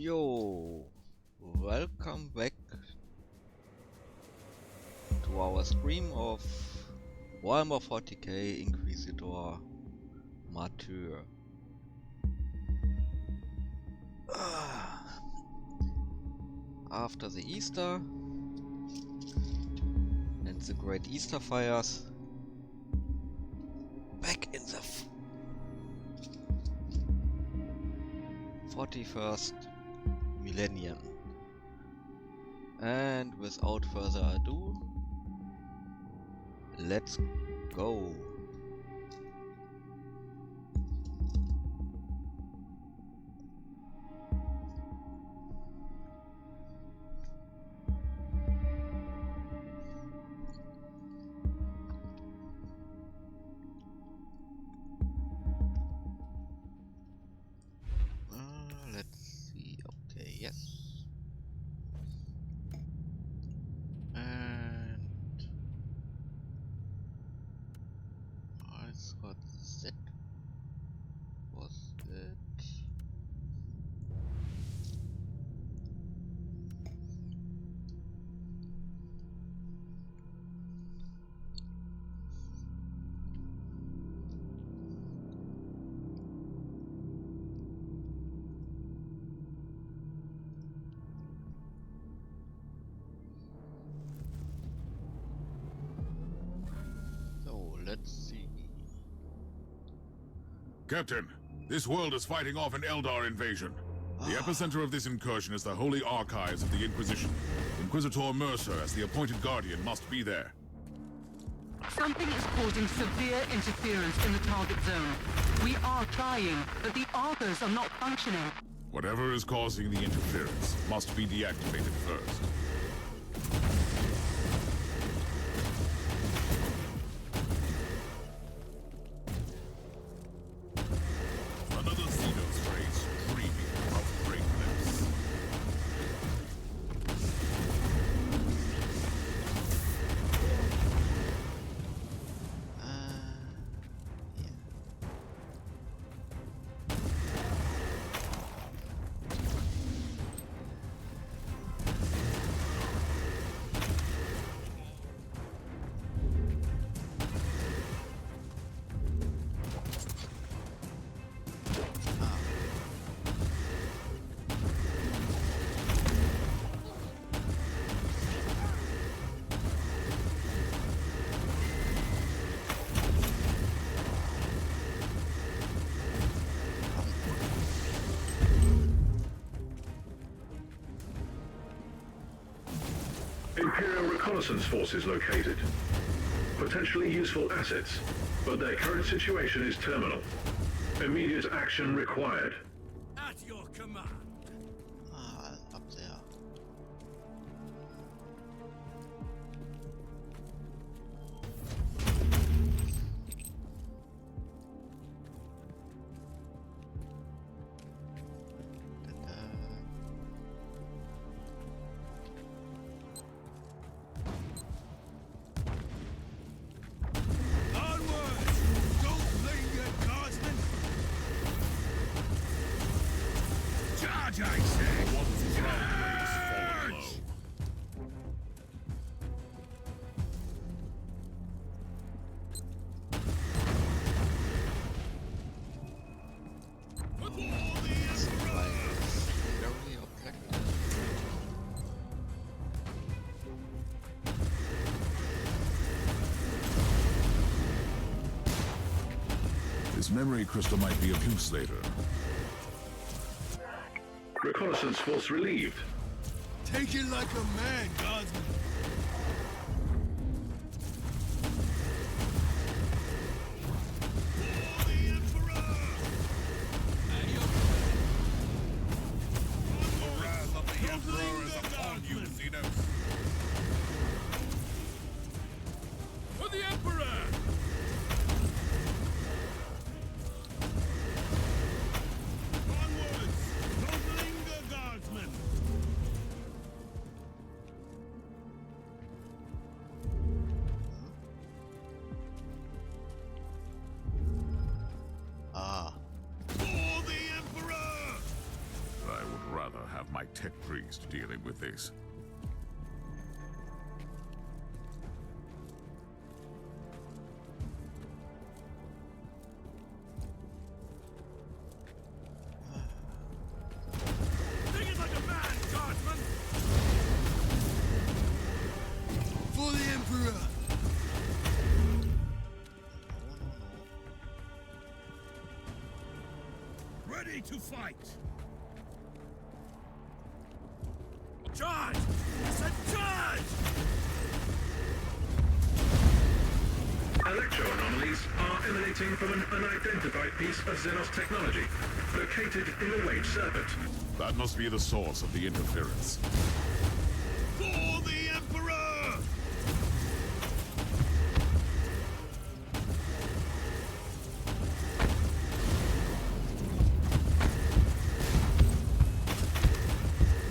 Yo, welcome back to our stream of Warhammer 40k Inquisitor Martyr. After the Easter and the great Easter fires, back in the 41st millennium. And without further ado, let's go. Let's see. Okay, yes. And I thought that was it. So let's see. Captain, this world is fighting off an Eldar invasion. The epicenter of this incursion is the Holy Archives of the Inquisition. Inquisitor Mercer, as the appointed guardian, must be there. Something is causing severe interference in the target zone. We are trying, but the Archers are not functioning. Whatever is causing the interference must be deactivated first. Another Xenos race dreaming of greatness. Yeah. Imperial reconnaissance forces located. Potentially useful assets, but their current situation is terminal. Immediate action required. At your command. Up there. Onward! Don't linger, guardsmen! Charge, I say! One proud race fallen low. For the Emperor! Very objective. This memory crystal might be of use later. Reconnaissance force relieved. Take it like a man, guardsmen! For the Emperor! At your The wrath of the Emperor is upon you, Xenos. For the Emperor! Onwards! Don't linger, guardsmen! tech priest dealing with this. Sing it like a man, guardsman! For the Emperor! Ready to fight! Charge! I said charge! Electro-anomalies are emanating from an unidentified piece of Xenos technology, located in a wave circuit. That must be the source of the interference. For the Emperor!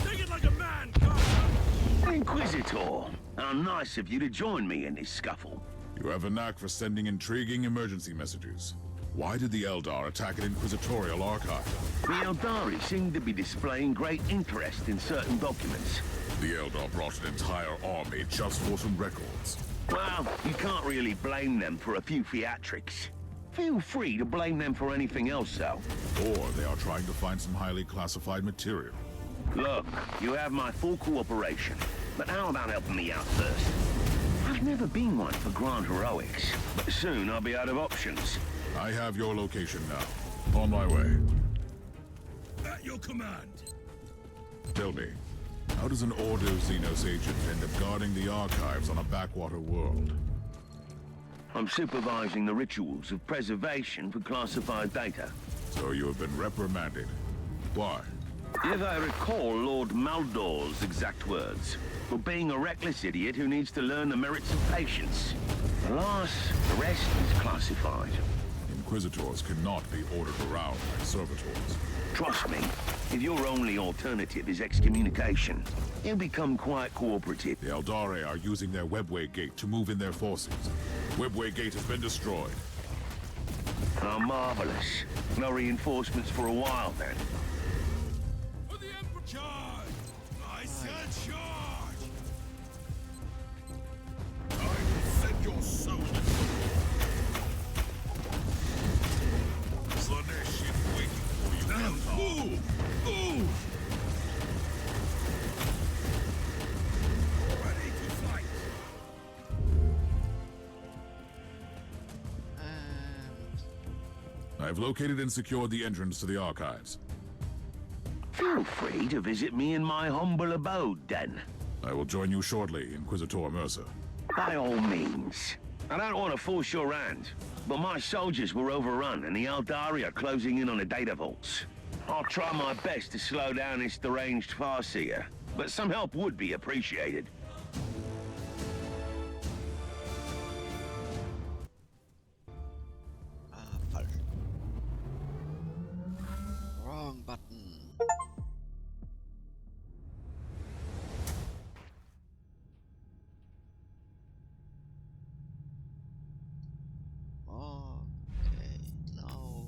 Sing it like a man, guardsman! Inquisitor, how nice of you to join me in this scuffle. You have a knack for sending intriguing emergency messages. Why did the Eldar attack an Inquisitorial archive? The Eldari seem to be displaying great interest in certain documents. The Eldar brought an entire army just for some records. Well, you can't really blame them for a few theatrics. Feel free to blame them for anything else, though. Or they are trying to find some highly classified material. Look, you have my full cooperation, but how about helping me out first? I've never been one for grand heroics, but soon I'll be out of options. I have your location now. On my way. At your command! Tell me, how does an Ordo Xenos agent end up guarding the archives on a backwater world? I'm supervising the rituals of preservation for classified data. So you have been reprimanded. Why? If I recall Lord Maldor's exact words, for being a reckless idiot who needs to learn the merits of patience. Alas, the rest is classified. Inquisitors cannot be ordered around like servitors. Trust me, if your only alternative is excommunication, you'll become quite cooperative. The Eldari are using their Webway Gate to move in their forces. Webway Gate has been destroyed. How marvelous. No reinforcements for a while, then. For the Emperor! Charge! I said charge! I will send your soul into Slanesh is waiting for you. Now move! Move! Ready to fight! I've located and secured the entrance to the archives. Feel free to visit me in my humble abode, then. I will join you shortly, Inquisitor Mercer. By all means. I don't want to force your hand, but my soldiers were overrun and the Eldari are closing in on the data vaults. I'll try my best to slow down this deranged Farseer, but some help would be appreciated. Falsch. Wrong button. Okay, now. No.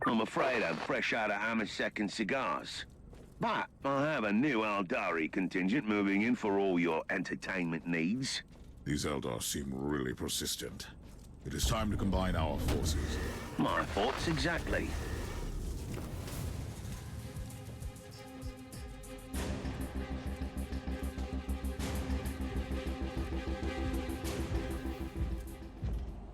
I'm afraid I'm fresh out of Amasek and cigars. But I have a new Aldari contingent moving in for all your entertainment needs. These Eldar seem really persistent. It is time to combine our forces. My thoughts exactly.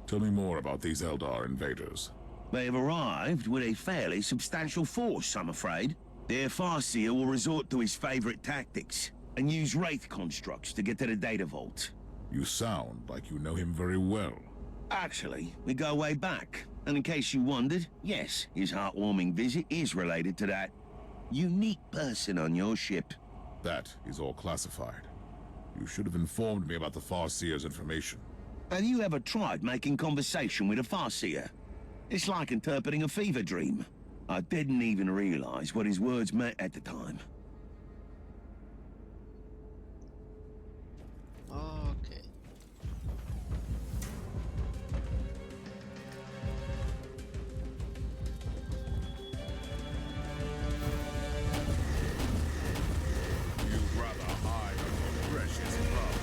Tell me more about these Eldar invaders. They've arrived with a fairly substantial force, I'm afraid. Their Farseer will resort to his favorite tactics and use Wraith constructs to get to the data vault. You sound like you know him very well. Actually, we go way back. And in case you wondered, yes, his heartwarming visit is related to that unique person on your ship. That is all classified. You should have informed me about the Farseer's information. Have you ever tried making conversation with a Farseer? It's like interpreting a fever dream. I didn't even realize what his words meant at the time. Okay. You'd rather hide on your precious love.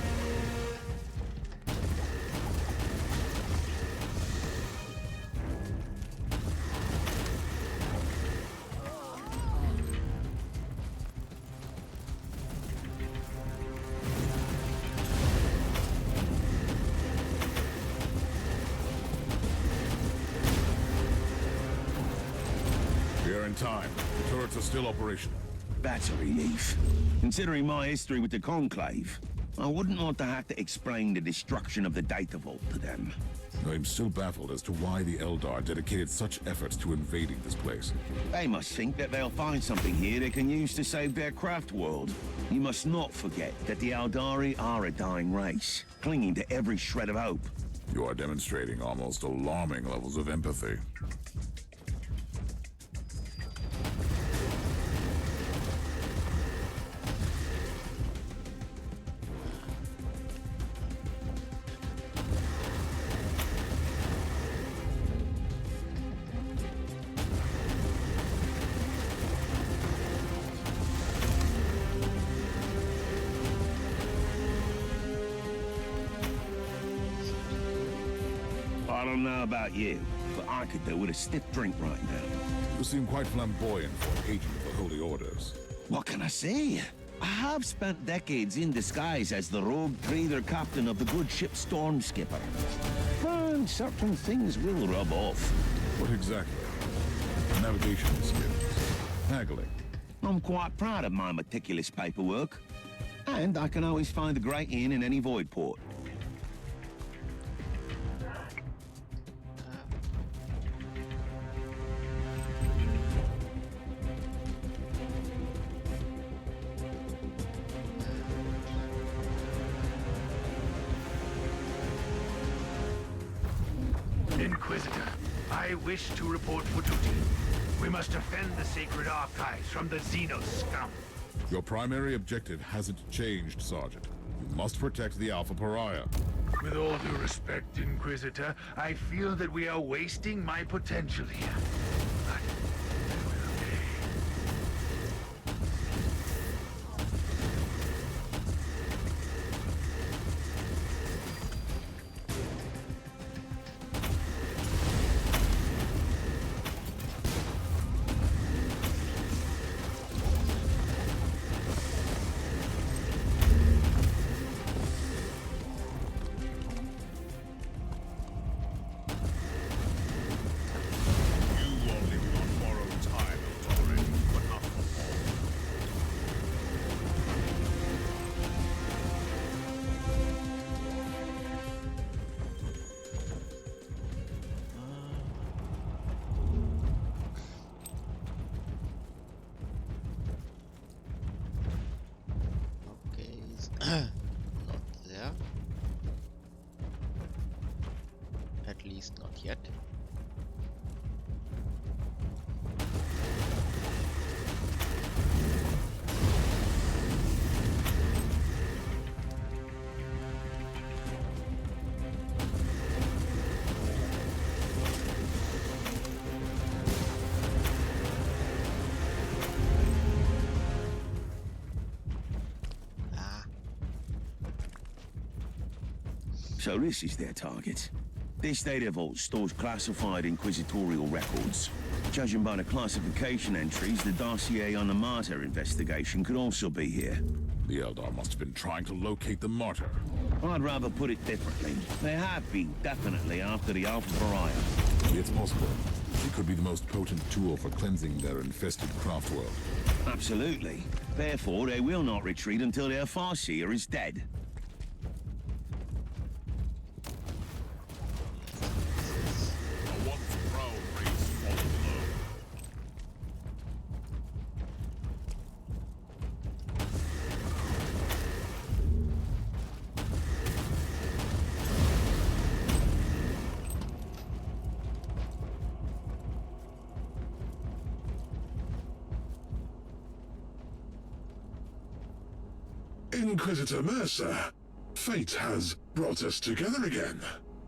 We're in time. The turrets are still operational. That's a relief. Considering my history with the Conclave, I wouldn't want to have to explain the destruction of the data vault to them. I'm still baffled as to why the Eldar dedicated such efforts to invading this place. They must think that they'll find something here they can use to save their craft world. You must not forget that the Aldari are a dying race, clinging to every shred of hope. You are demonstrating almost alarming levels of empathy. I don't know about you, but I could do with a stiff drink right now. You seem quite flamboyant for an agent of the Holy Orders. What can I say? I have spent decades in disguise as the rogue trader captain of the good ship Storm Skipper. And certain things will rub off. What exactly? Navigation skills. Haggling. I'm quite proud of my meticulous paperwork. And I can always find a great inn in any void port. Inquisitor, I wish to report for duty. We must defend the sacred archives from the Xenos scum. Your primary objective hasn't changed, Sergeant. You must protect the Alpha Pariah. With all due respect, Inquisitor, I feel that we are wasting my potential here. But I will obey. You are living on borrowed time, Eldar, but not for Okay, it's not there. At least not yet. So this is their target. This data vault stores classified inquisitorial records. Judging by the classification entries, the dossier on the Martyr investigation could also be here. The Eldar must have been trying to locate the Martyr. I'd rather put it differently. They have been definitely after the Alpha Pariah. It's possible. It could be the most potent tool for cleansing their infested craft world. Absolutely. Therefore, they will not retreat until their Farseer is dead. A once proud race fallen low. Inquisitor Mercer, fate has brought us together again.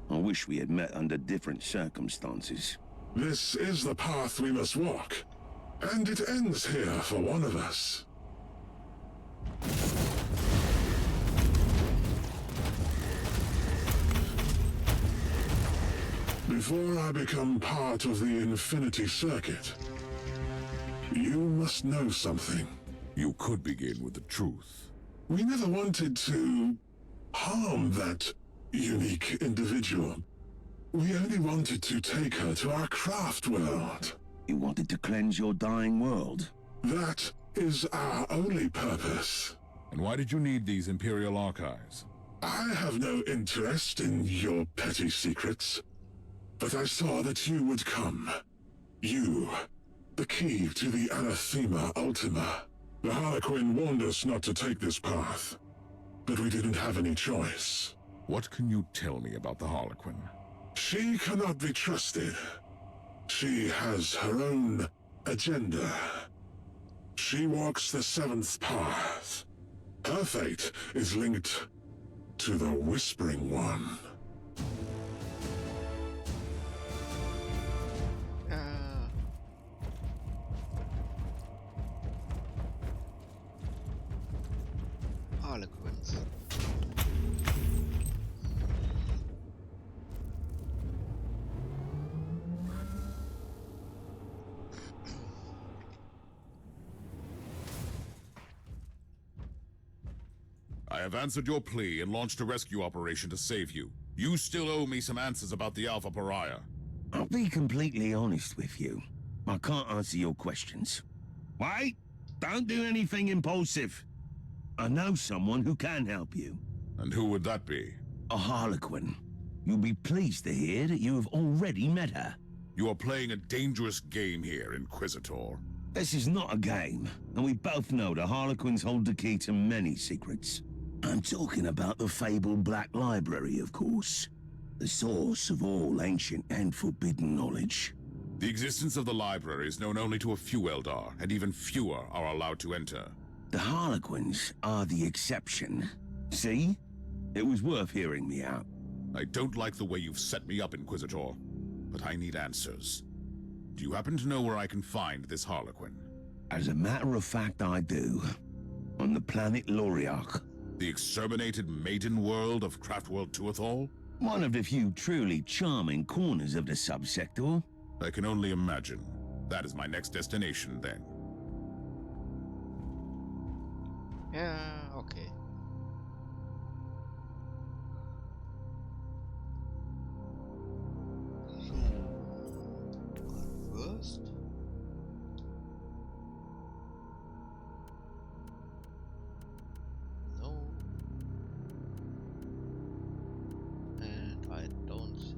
I wish we had met under different circumstances. This is the path we must walk, and it ends here for one of us. Before I become part of the Infinity Circuit, you must know something. You could begin with the truth. We never wanted to harm that unique individual. We only wanted to take her to our craft world. You wanted to cleanse your dying world? That is our only purpose. And why did you need these Imperial archives? I have no interest in your petty secrets, but I saw that you would come. You, the key to the Anathema Ultima. The Harlequin warned us not to take this path, but we didn't have any choice. What can you tell me about the Harlequin? She cannot be trusted. She has her own agenda. She walks the seventh path. Her fate is linked to the Whispering One. Harlequins. I have answered your plea and launched a rescue operation to save you. You still owe me some answers about the Alpha Pariah. I'll be completely honest with you. I can't answer your questions. Wait! Don't do anything impulsive. I know someone who can help you. And who would that be? A Harlequin. You'll be pleased to hear that you have already met her. You are playing a dangerous game here, Inquisitor. This is not a game, and we both know the Harlequins hold the key to many secrets. I'm talking about the fabled Black Library, of course. The source of all ancient and forbidden knowledge. The existence of the library is known only to a few Eldar, and even fewer are allowed to enter. The Harlequins are the exception. See? It was worth hearing me out. I don't like the way you've set me up, Inquisitor, but I need answers. Do you happen to know where I can find this Harlequin? As a matter of fact, I do. On the planet Loriark. The exterminated maiden world of Craftworld Tuathal? One of the few truly charming corners of the subsector. I can only imagine. That is my next destination, then. Yeah, okay. So, first. No. And I don't think.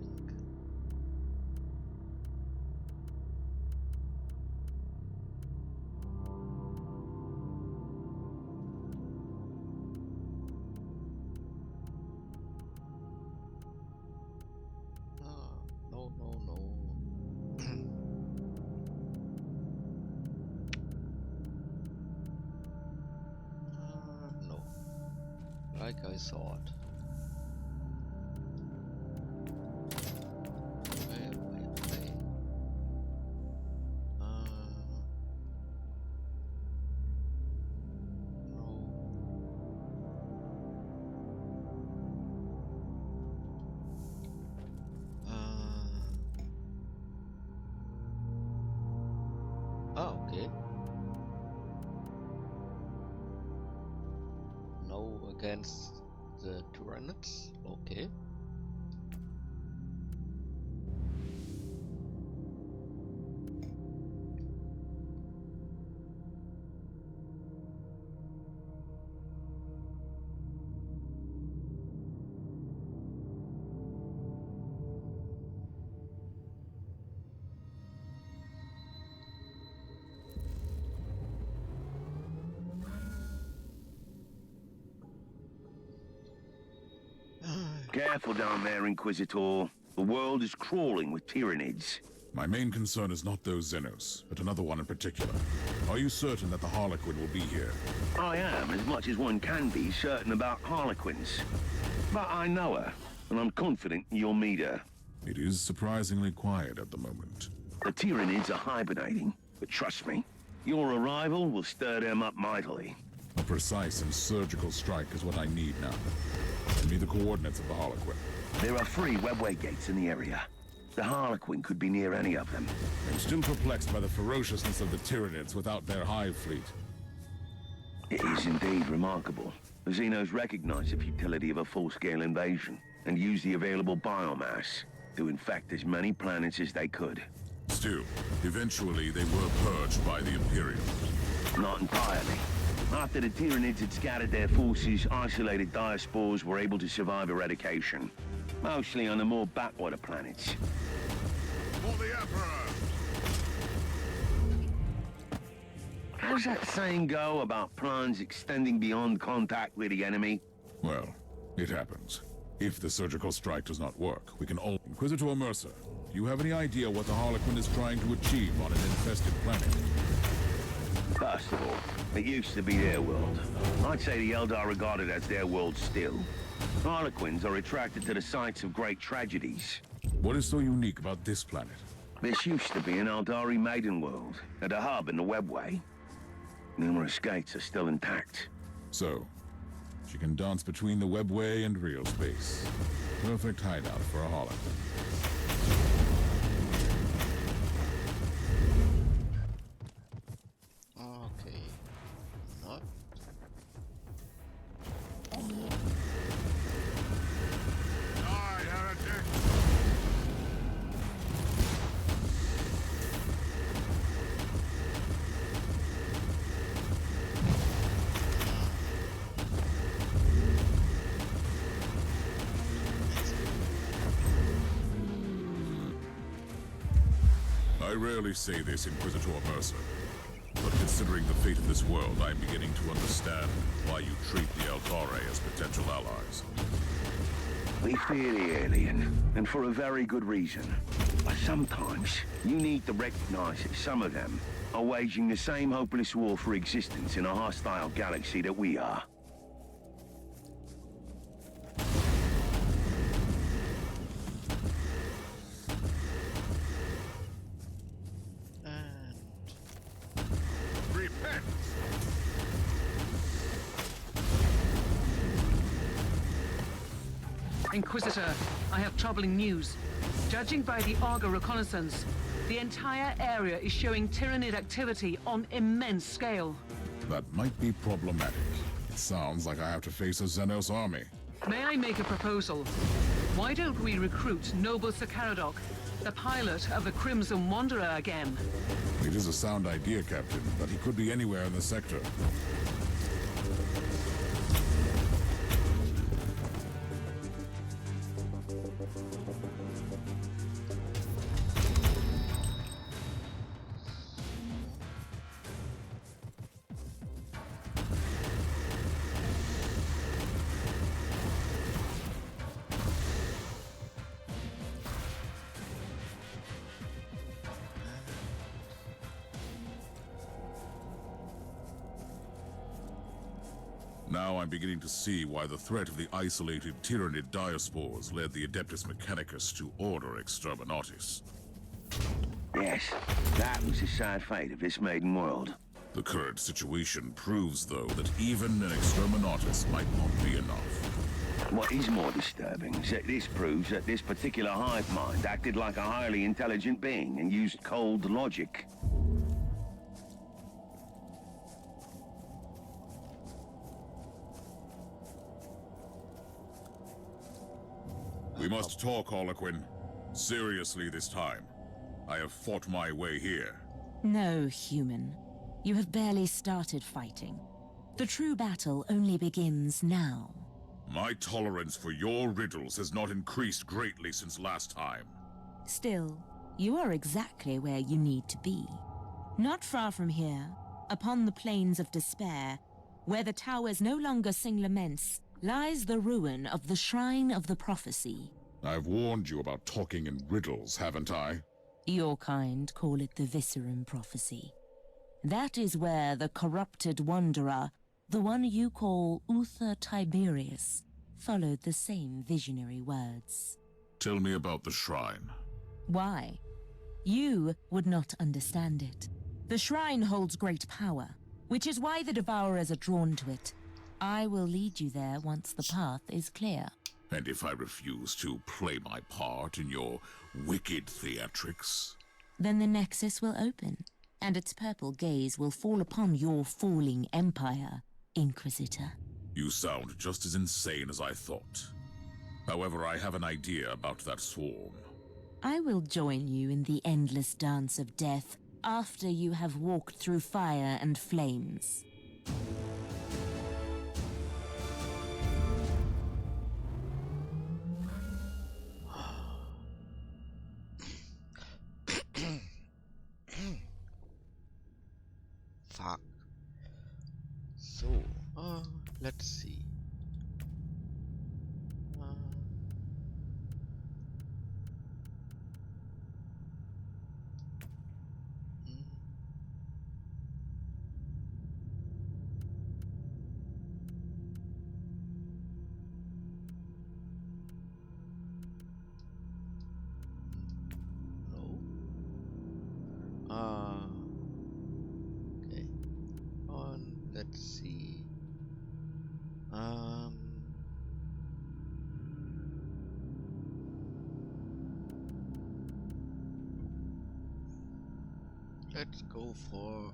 No, no, no. No. Like I thought. Wait. No. against the Tyranids. Okay. Careful down there, Inquisitor. The world is crawling with Tyranids. My main concern is not those Xenos, but another one in particular. Are you certain that the Harlequin will be here? I am, as much as one can be, certain about Harlequins. But I know her, and I'm confident you'll meet her. It is surprisingly quiet at the moment. The Tyranids are hibernating, but trust me, your arrival will stir them up mightily. A precise and surgical strike is what I need now. Send me the coordinates of the Harlequin. There are 3 webway gates in the area. The Harlequin could be near any of them. I'm still perplexed by the ferociousness of the Tyranids without their hive fleet. It is indeed remarkable. The Xenos recognize the futility of a full-scale invasion and use the available biomass to infect as many planets as they could. Still, eventually they were purged by the Imperium. Not entirely. After the Tyranids had scattered their forces, isolated diaspores were able to survive eradication. Mostly on the more backwater planets. For the Emperor! How's that saying go about plans extending beyond contact with the enemy? Well, it happens. If the surgical strike does not work, we can all... Inquisitor Mercer, do you have any idea what the Harlequin is trying to achieve on an infested planet? First of all, it used to be their world. I'd say the Eldar regard it as their world still. Harlequins are attracted to the sites of great tragedies. What is so unique about this planet? This used to be an Eldari maiden world, at a hub in the webway. Numerous gates are still intact. So, she can dance between the webway and real space. Perfect hideout for a Harlequin. Okay. Not. Die, heretic! I rarely say this, Inquisitor Mercer, but considering the fate of this world, I'm beginning to understand why you treat the Eldari as potential allies. We fear the alien, and for a very good reason. But sometimes, you need to recognize that some of them are waging the same hopeless war for existence in a hostile galaxy that we are. Repent! Inquisitor, I have troubling news. Judging by the Argo reconnaissance, the entire area is showing Tyranid activity on immense scale. That might be problematic. It sounds like I have to face a Xenos army. May I make a proposal? Why don't we recruit Noble Sakaradok, the pilot of the Crimson Wanderer, again? It is a sound idea, Captain, but he could be anywhere in the sector. Now I'm beginning to see why the threat of the isolated Tyranid diaspores led the Adeptus Mechanicus to order Exterminatus. Yes, that was the sad fate of this maiden world. The current situation proves, though, that even an Exterminatus might not be enough. What is more disturbing is that this proves that this particular hive mind acted like a highly intelligent being and used cold logic. We must talk, Harlequin. Seriously this time. I have fought my way here. No, human. You have barely started fighting. The true battle only begins now. My tolerance for your riddles has not increased greatly since last time. Still, you are exactly where you need to be. Not far from here, upon the plains of despair, where the towers no longer sing laments, lies the ruin of the Shrine of the Prophecy. I've warned you about talking in riddles, haven't I? Your kind call it the Viscerum Prophecy. That is where the corrupted wanderer, the one you call Uther Tiberius, followed the same visionary words. Tell me about the shrine. Why? You would not understand it. The shrine holds great power, which is why the Devourers are drawn to it. I will lead you there once the path is clear. And if I refuse to play my part in your wicked theatrics? Then the Nexus will open, and its purple gaze will fall upon your falling empire, Inquisitor. You sound just as insane as I thought. However, I have an idea about that swarm. I will join you in the endless dance of death after you have walked through fire and flames. Fuck. So, let's see. Okay. Let's see. Let's go for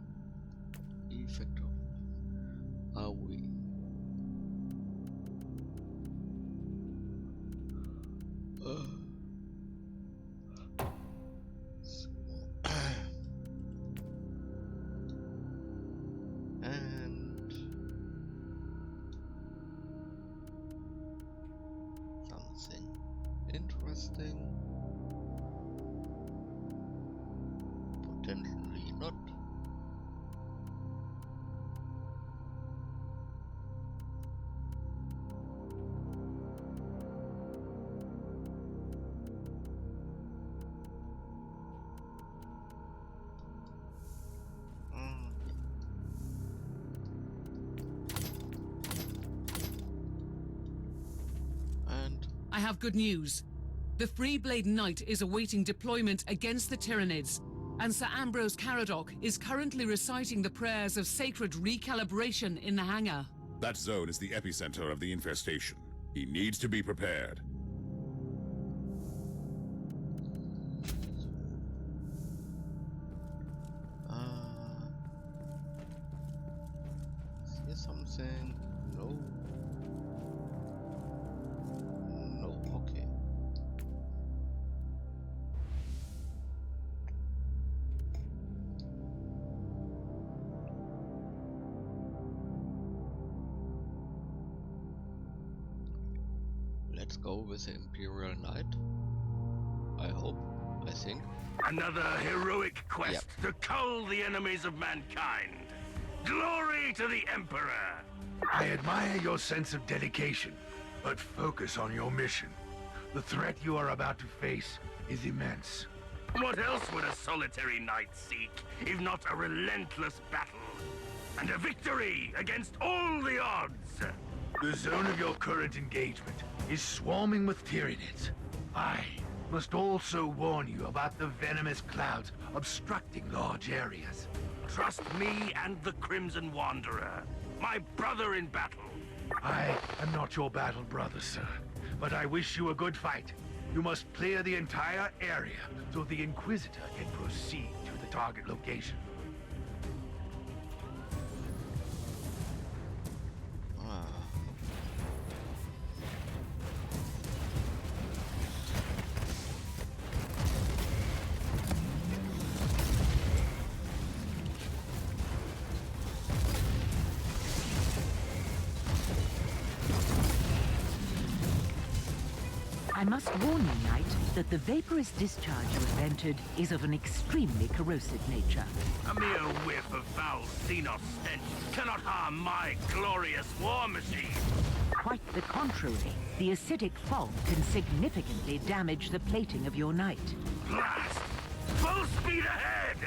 effect of AoE. And something interesting. Potentially not. I have good news. The Freeblade Knight is awaiting deployment against the Tyranids, and Sir Ambrose Caradoc is currently reciting the prayers of sacred recalibration in the hangar. That zone is the epicenter of the infestation. He needs to be prepared. See something? No. No, okay. Let's go with the Imperial Knight. I hope. I think. Another heroic quest to cull the enemies of mankind. Glory to the Emperor! I admire your sense of dedication, but focus on your mission. The threat you are about to face is immense. What else would a solitary knight seek, if not a relentless battle? And a victory against all the odds! The zone of your current engagement is swarming with Tyranids. I must also warn you about the venomous clouds obstructing large areas. Trust me and the Crimson Wanderer, my brother in battle. I am not your battle brother, sir, but I wish you a good fight. You must clear the entire area so the Inquisitor can proceed to the target location. I must warn you, Knight, that the vaporous discharge you have entered is of an extremely corrosive nature. A mere whiff of foul xenos stench cannot harm my glorious war machine. Quite the contrary. The acidic fog can significantly damage the plating of your Knight. Blast! Full speed ahead!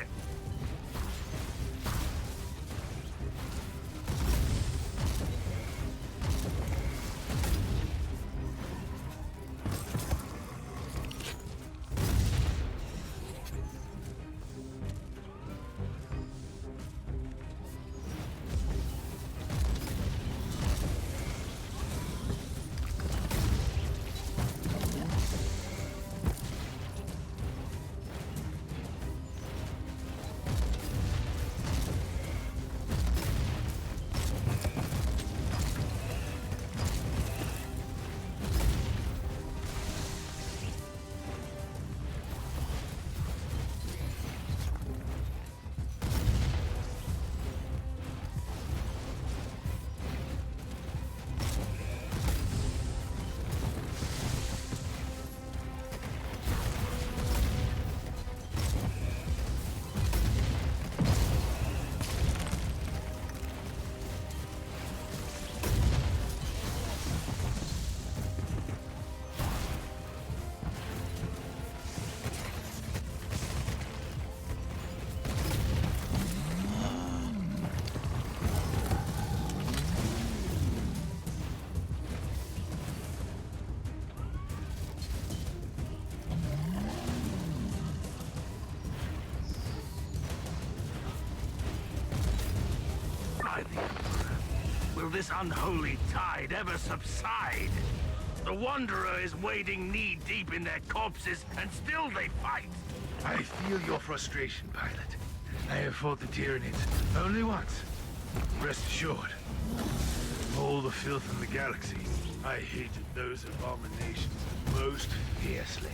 Will this unholy tide ever subside? The Wanderer is wading knee-deep in their corpses, and still they fight! I feel your frustration, pilot. I have fought the Tyranids only once. Rest assured, all the filth in the galaxy, I hated those abominations most fiercely.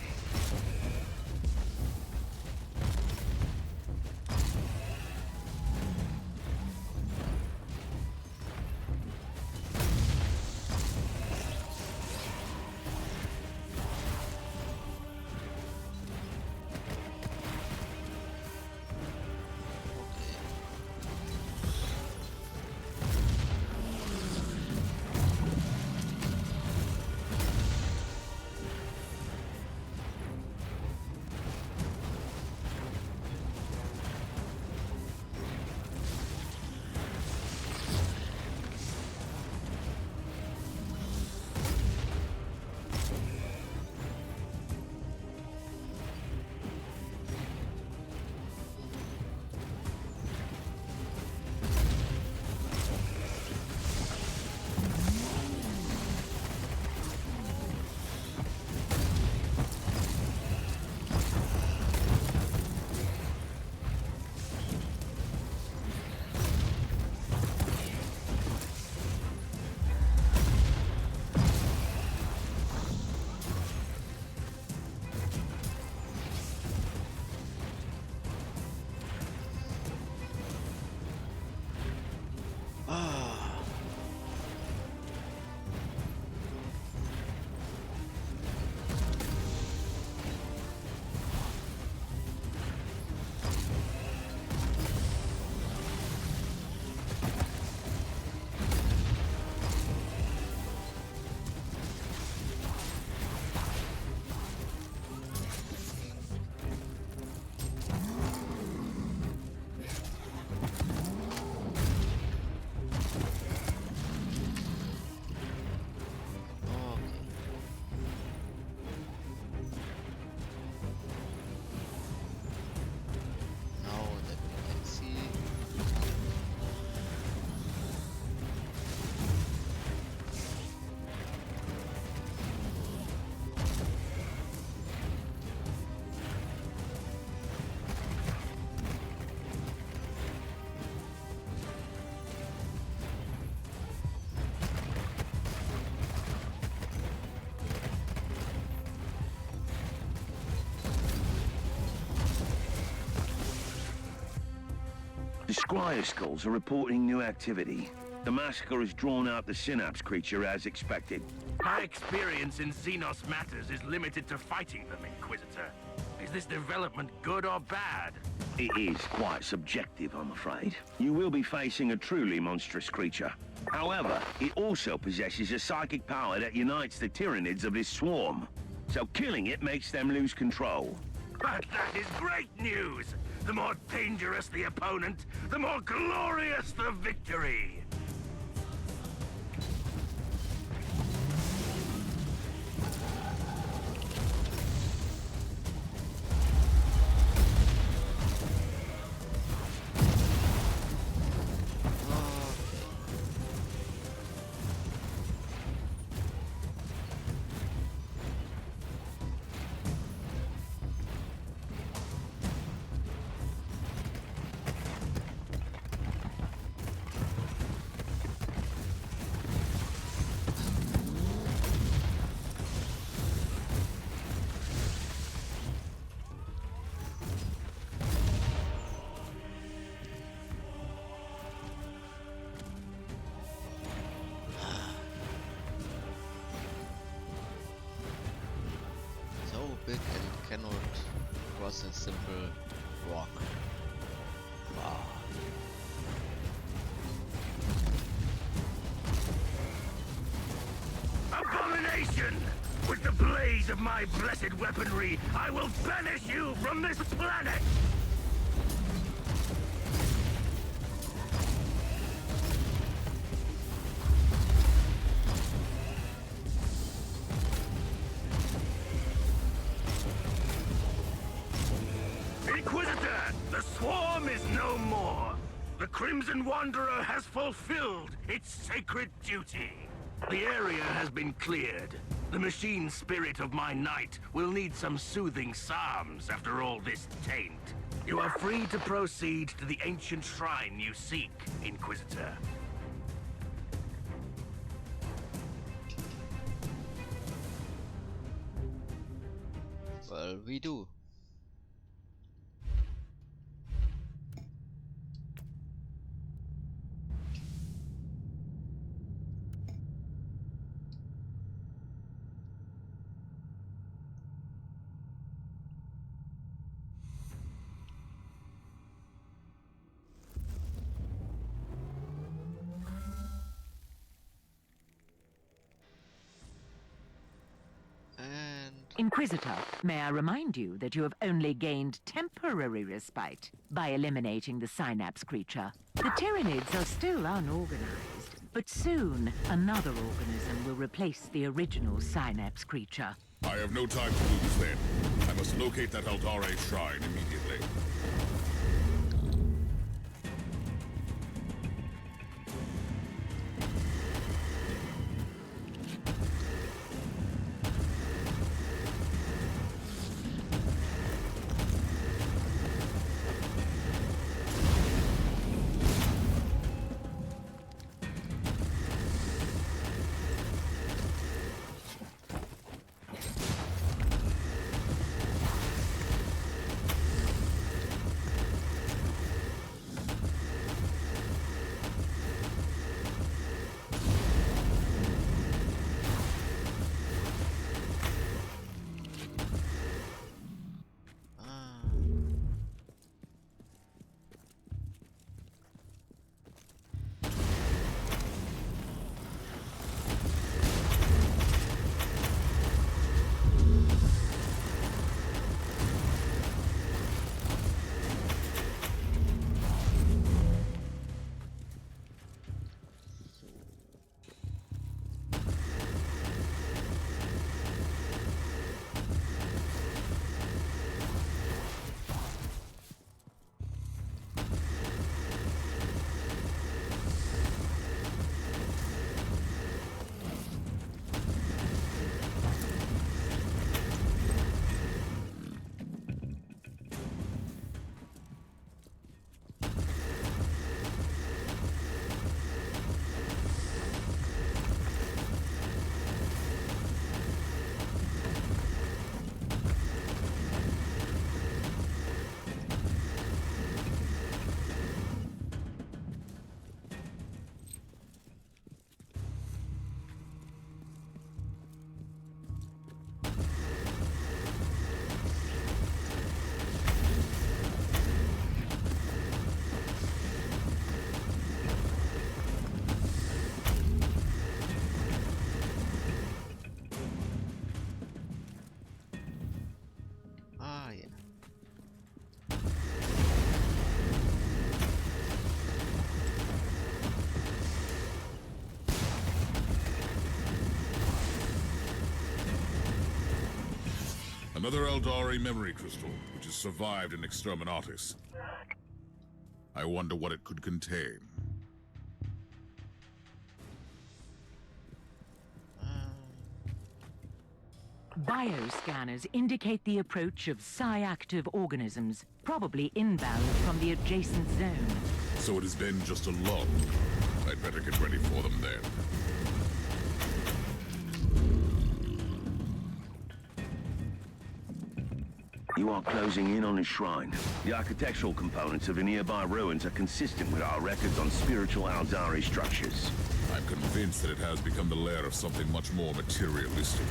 The Squire Skulls are reporting new activity. The massacre has drawn out the synapse creature as expected. My experience in Xenos matters is limited to fighting them, Inquisitor. Is this development good or bad? It is quite subjective, I'm afraid. You will be facing a truly monstrous creature. However, it also possesses a psychic power that unites the Tyranids of this swarm. So killing it makes them lose control. But that is great news! The more dangerous the opponent, the more glorious the victory! Big and cannot cross a simple rock. Wow. Abomination! With the blaze of my blessed weaponry, I will banish you from this planet! Inquisitor, the swarm is no more. The Crimson Wanderer has fulfilled its sacred duty. The area has been cleared. The machine spirit of my knight will need some soothing psalms after all this taint. You are free to proceed to the ancient shrine you seek, Inquisitor. Well, we do. Inquisitor, may I remind you that you have only gained temporary respite by eliminating the synapse creature. The Tyranids are still unorganized, but soon another organism will replace the original synapse creature. I have no time to lose then. I must locate that Aldare shrine immediately. Another Eldari memory crystal, which has survived in Exterminatus. I wonder what it could contain. Bioscanners indicate the approach of psi-active organisms, probably inbound from the adjacent zone. So it has been just a lull. I'd better get ready for them then. You are closing in on a shrine. The architectural components of the nearby ruins are consistent with our records on spiritual Aldari structures. I'm convinced that it has become the lair of something much more materialistic.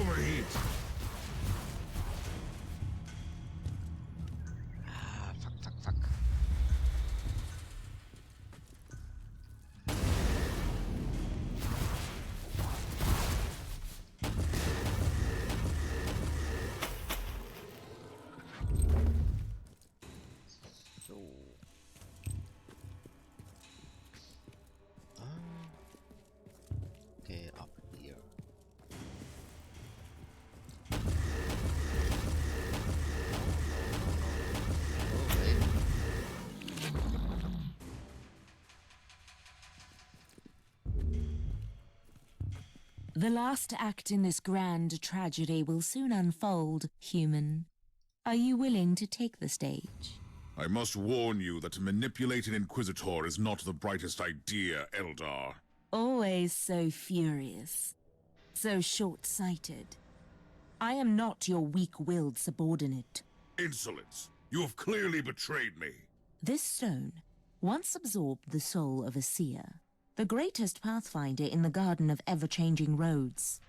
Overheat. Fuck. So. Okay, up here. Oh, wait. The last act in this grand tragedy will soon unfold, human. Are you willing to take the stage? I must warn you that to manipulate an Inquisitor is not the brightest idea, Eldar. Always so furious. So short-sighted. I am not your weak-willed subordinate. Insolence! You have clearly betrayed me. This stone once absorbed the soul of a seer, the greatest pathfinder in the Garden of Ever-Changing Roads.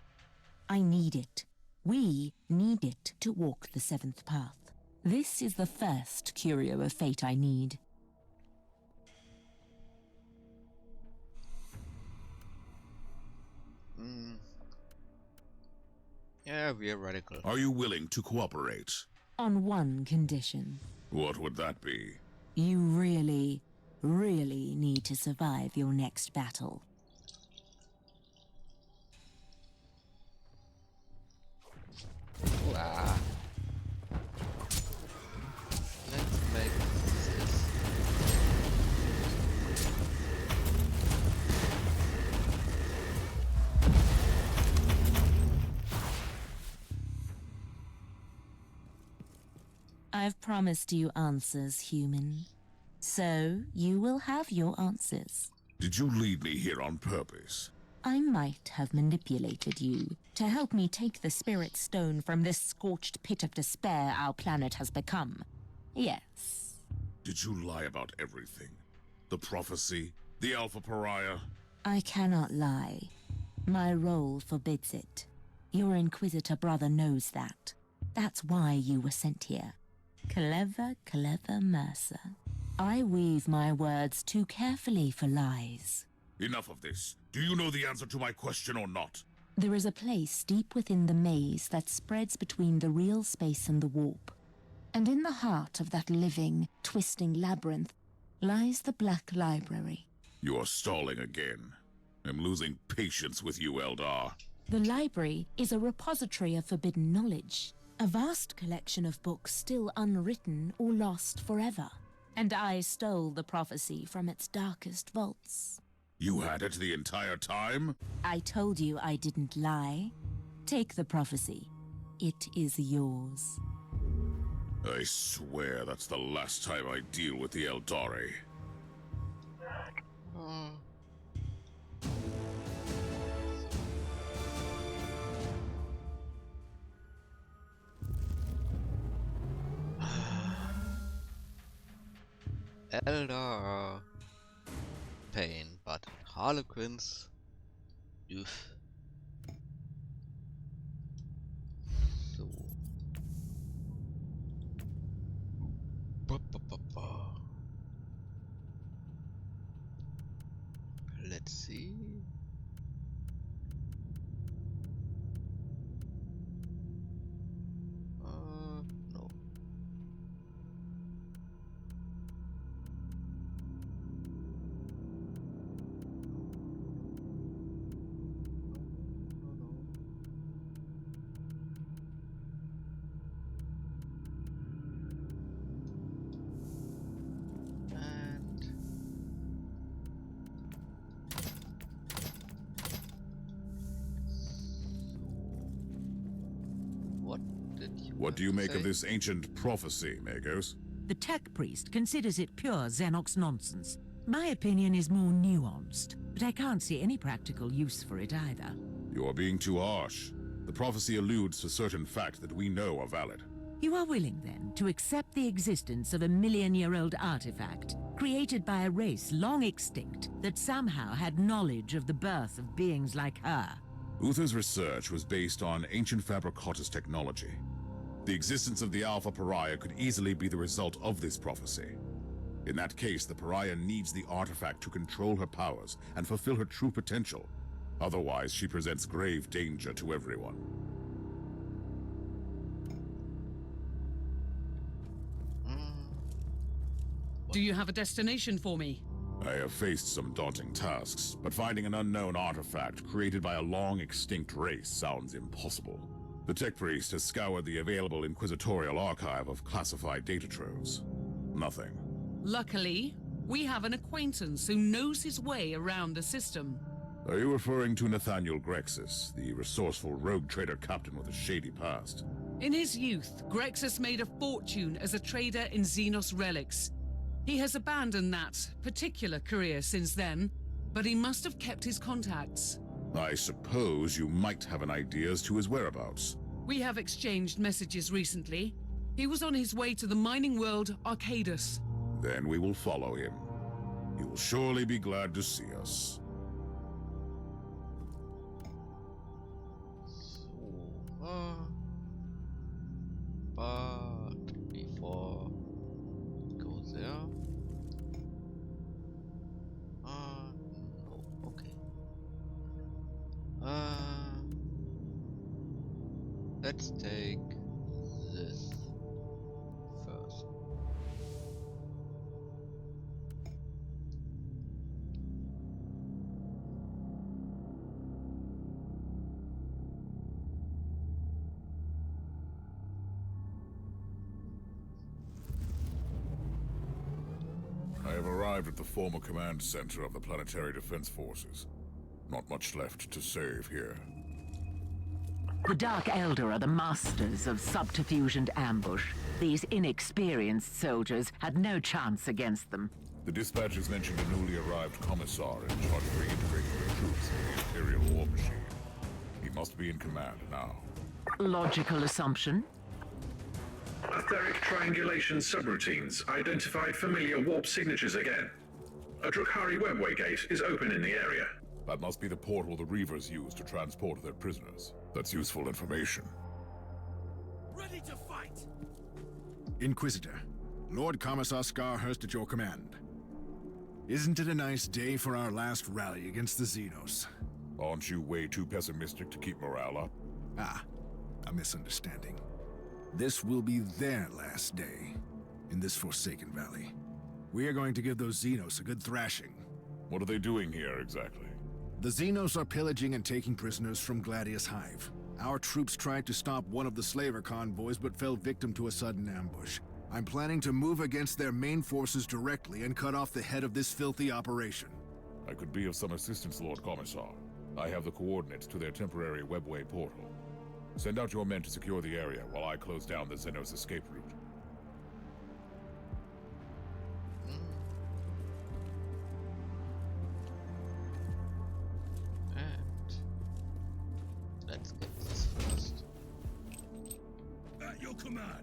I need it. We need it to walk the seventh path. This is the first curio of fate I need. Yeah, we are radical. Are you willing to cooperate? On one condition. What would that be? You really, really need to survive your next battle. Wow. Let's make this. I've promised you answers, human. So, you will have your answers. Did you lead me here on purpose? I might have manipulated you to help me take the Spirit Stone from this scorched pit of despair our planet has become. Yes. Did you lie about everything? The prophecy? The Alpha Pariah? I cannot lie. My role forbids it. Your Inquisitor brother knows that. That's why you were sent here. Clever, clever Mercer. I weave my words too carefully for lies. Enough of this. Do you know the answer to my question or not? There is a place deep within the maze that spreads between the real space and the warp. And in the heart of that living, twisting labyrinth lies the Black Library. You are stalling again. I'm losing patience with you, Eldar. The library is a repository of forbidden knowledge, a vast collection of books still unwritten or lost forever. And I stole the prophecy from its darkest vaults. You had it the entire time? I told you I didn't lie. Take the prophecy. It is yours. I swear that's the last time I deal with the Eldari. Eldar. Pain, but Harlequins. Oof. So. Let's see. What do you make of this ancient prophecy, Magos? The tech priest considers it pure Xenox nonsense. My opinion is more nuanced, but I can't see any practical use for it either. You are being too harsh. The prophecy alludes to certain facts that we know are valid. You are willing, then, to accept the existence of a million-year-old artifact created by a race long extinct that somehow had knowledge of the birth of beings like her? Uther's research was based on ancient Fabricatus technology. The existence of the Alpha Pariah could easily be the result of this prophecy. In that case, the Pariah needs the artifact to control her powers and fulfill her true potential. Otherwise, she presents grave danger to everyone. Do you have a destination for me? I have faced some daunting tasks, but finding an unknown artifact created by a long-extinct race sounds impossible. The tech priest has scoured the available inquisitorial archive of classified data troves. Nothing. Luckily, we have an acquaintance who knows his way around the system. Are you referring to Nathaniel Grexus, the resourceful rogue trader captain with a shady past? In his youth, Grexus made a fortune as a trader in Xenos relics. He has abandoned that particular career since then, but he must have kept his contacts. I suppose you might have an idea as to his whereabouts. We have exchanged messages recently. He was on his way to the mining world Arcadus. Then we will follow him. He will surely be glad to see us. But before we go there, no, okay. Let's take this first. I have arrived at the former command center of the Planetary Defense Forces. Not much left to save here. The Dark Elder are the masters of subterfuge and ambush. These inexperienced soldiers had no chance against them. The dispatches mentioned a newly arrived commissar in charge of reintegrating the troops in the Imperial war machine. He must be in command now. Logical assumption? Etheric triangulation subroutines identified familiar warp signatures again. A Drukhari webway gate is open in the area. That must be the portal the Reavers use to transport their prisoners. That's useful information. Ready to fight! Inquisitor, Lord Commissar Scarhurst at your command. Isn't it a nice day for our last rally against the Xenos? Aren't you way too pessimistic to keep morale up? Ah, a misunderstanding. This will be their last day in this Forsaken Valley. We are going to give those Xenos a good thrashing. What are they doing here exactly? The Xenos are pillaging and taking prisoners from Gladius Hive. Our troops tried to stop one of the slaver convoys but fell victim to a sudden ambush. I'm planning to move against their main forces directly and cut off the head of this filthy operation. I could be of some assistance, Lord Commissar. I have the coordinates to their temporary webway portal. Send out your men to secure the area while I close down the Xenos escape route. And let's get this first. At your command.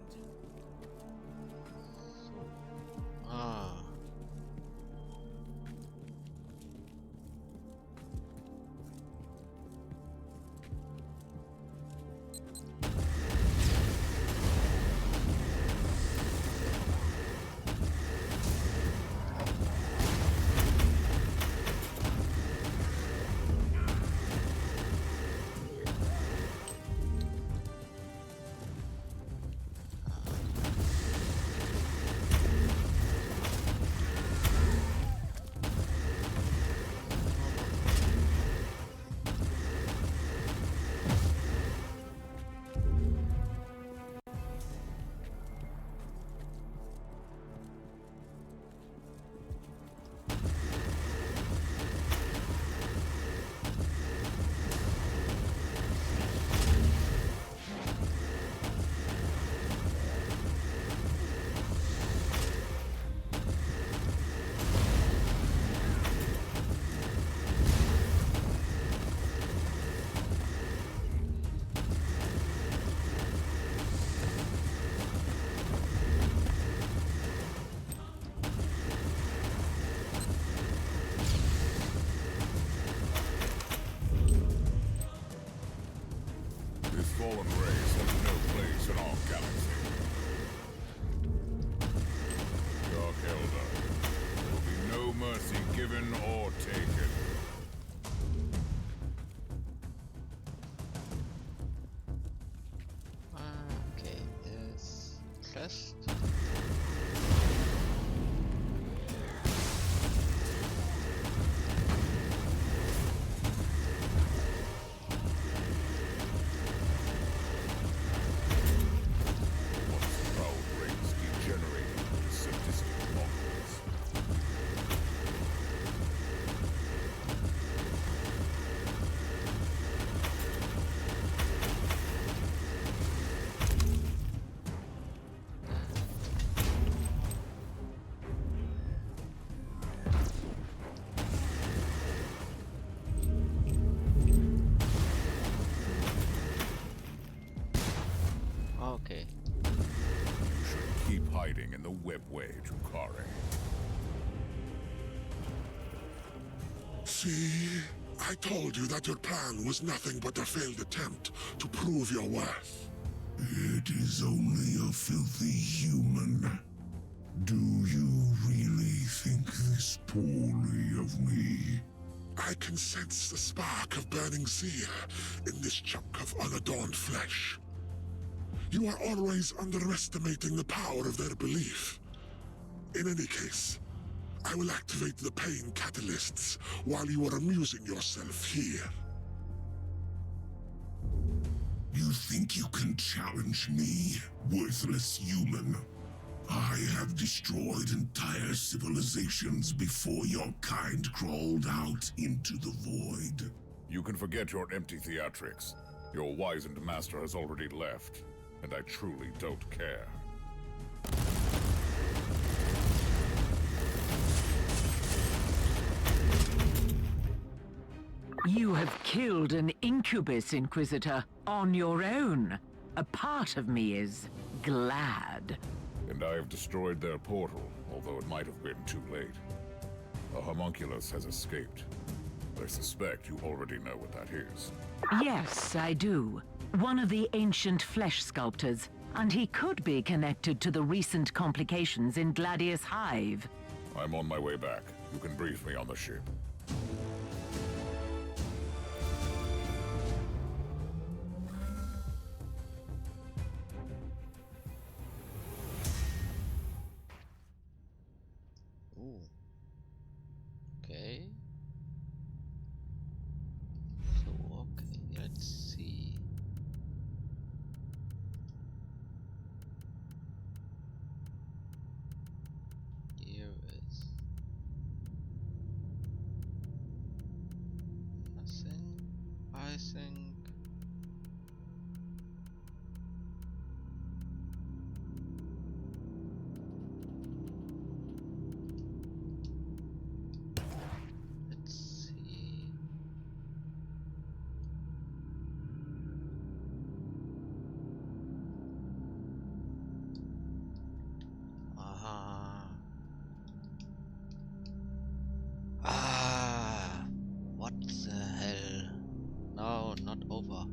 fallen race has no place in our galaxy. Dark Elder, there will be no mercy given or taken. Okay, there's chest. Proud race degenerating into sadistic mongrels. Okay. You should keep hiding in the webway, Drukari. See? I told you that your plan was nothing but a failed attempt to prove your worth. It is only a filthy human. Do you really think this poorly of me? I can sense the spark of burning zeal in this chunk of unadorned flesh. You are always underestimating the power of their belief. In any case, I will activate the pain catalysts while you are amusing yourself here. You think you can challenge me, worthless human? I have destroyed entire civilizations before your kind crawled out into the void. You can forget your empty theatrics. Your wizened master has already left, and I truly don't care. You have killed an incubus, Inquisitor, on your own. A part of me is glad. And I have destroyed their portal, although it might have been too late. A homunculus has escaped. I suspect you already know what that is. Yes, I do. One of the ancient flesh sculptors, and he could be connected to the recent complications in Gladius Hive. I'm on my way back. You can brief me on the ship. Ooh. Okay. So, okay, let's see. Here is nothing, I think. Let's see. Aha. Ah, what the hell? No, not over.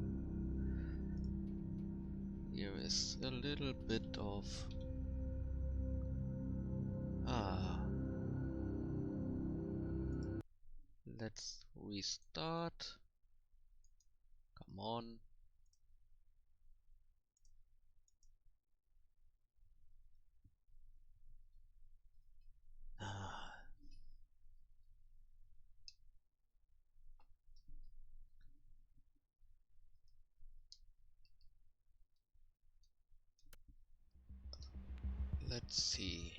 Here is a little bit of let's restart. Come on. Let's see.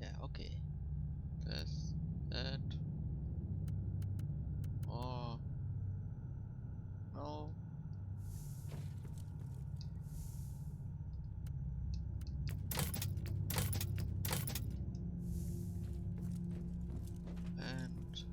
Yeah, okay. That's that. Oh. No. And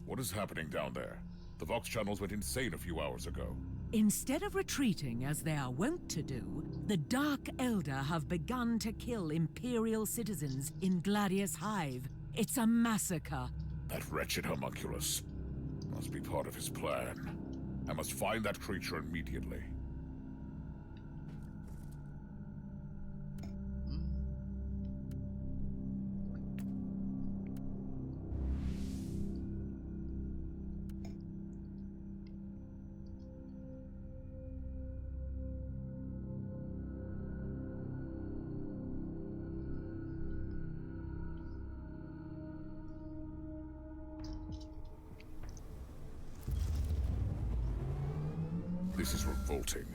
What is happening down there? The Vox channels went insane a few hours ago. Instead of retreating as they are wont to do, the Dark Elder have begun to kill Imperial citizens in Gladius Hive It's a massacre. That wretched homunculus must be part of his plan. I must find that creature immediately. This is revolting.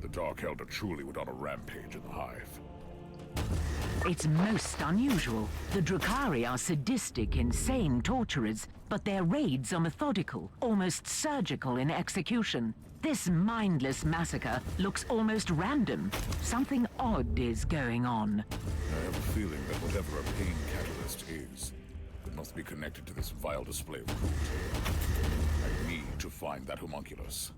The Dark Elder truly went on a rampage in the Hive. It's most unusual. The Drakari are sadistic, insane torturers, but their raids are methodical, almost surgical in execution. This mindless massacre looks almost random. Something odd is going on. I have a feeling that whatever a pain catalyst is, it must be connected to this vile display of cruelty. I need to find that homunculus.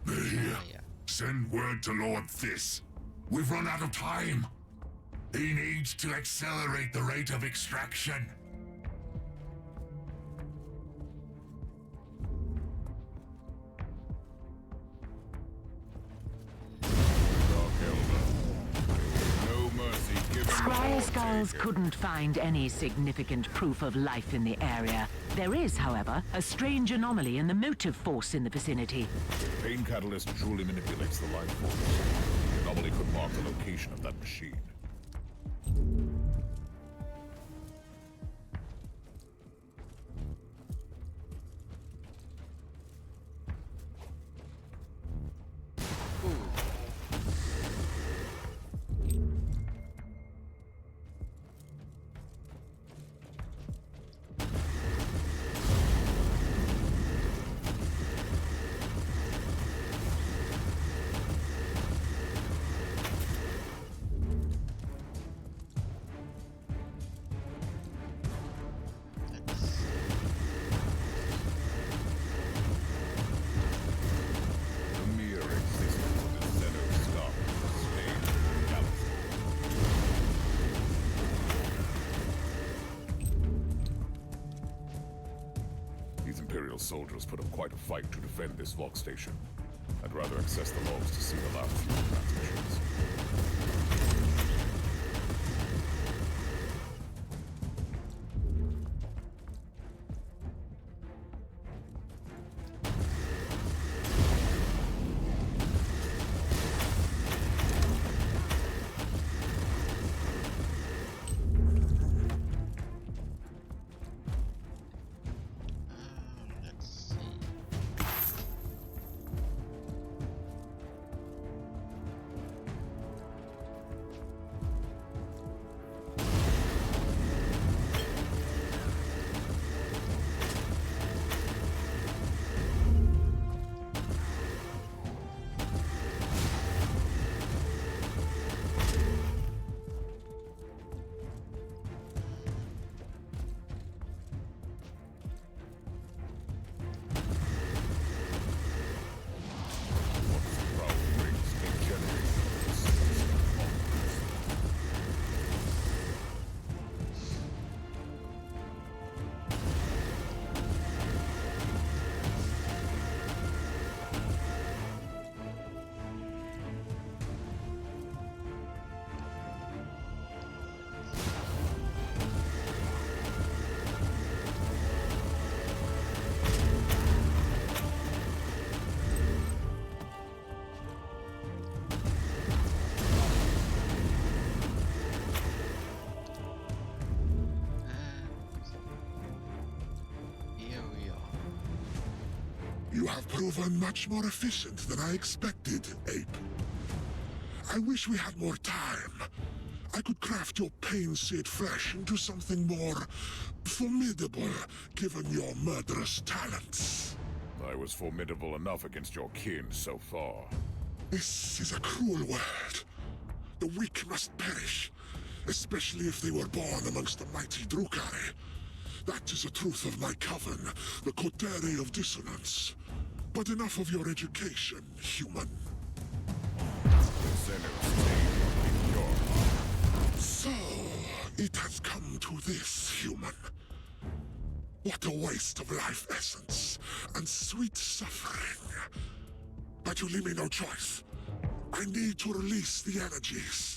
They're here. Send word to Lord Thiss. We've run out of time. He needs to accelerate the rate of extraction. Squire Skulls couldn't find any significant proof of life in the area. There is, however, a strange anomaly in the motive force in the vicinity. The pain catalyst truly manipulates the life force. The anomaly could mark the location of that machine. Soldiers put up quite a fight to defend this vault station. I'd rather access the logs to see the last few transmissions. You have proven much more efficient than I expected, Ape. I wish we had more time. I could craft your pain-seared flesh into something more formidable, given your murderous talents. I was formidable enough against your kin so far. This is a cruel world. The weak must perish, especially if they were born amongst the mighty Drukhari. That is the truth of my coven, the Coterie of Dissonance. But enough of your education, human. So, it has come to this, human. What a waste of life essence and sweet suffering. But you leave me no choice. I need to release the energies.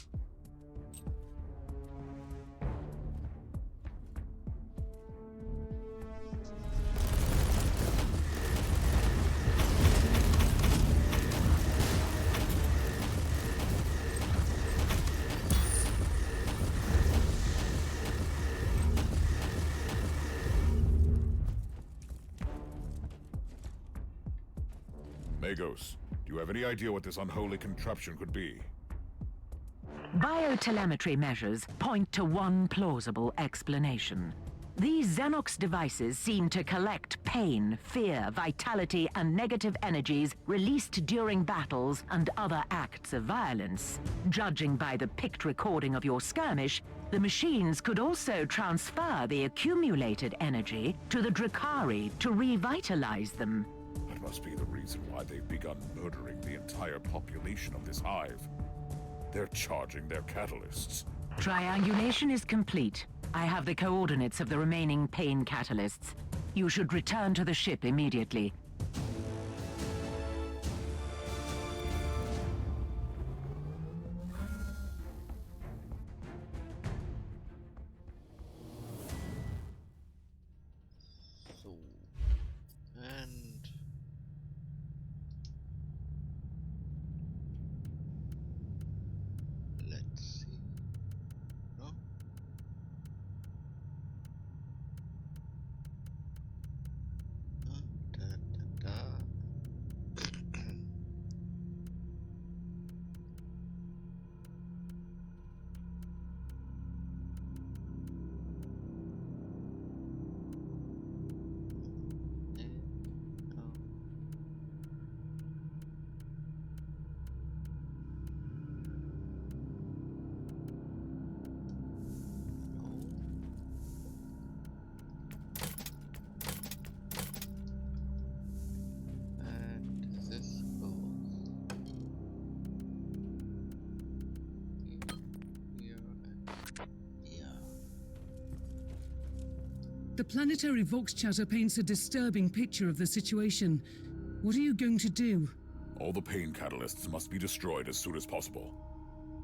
Magos, do you have any idea what this unholy contraption could be? Biotelemetry measures point to one plausible explanation. These Xenox devices seem to collect pain, fear, vitality, and negative energies released during battles and other acts of violence. Judging by the picked recording of your skirmish, the machines could also transfer the accumulated energy to the Drukhari to revitalize them. That must be the reason why they've begun murdering the entire population of this hive. They're charging their catalysts. Triangulation is complete. I have the coordinates of the remaining pain catalysts. You should return to the ship immediately. So, and let's see. No. Da, da, da. The planetary Vox chatter paints a disturbing picture of the situation. What are you going to do? All the pain catalysts must be destroyed as soon as possible.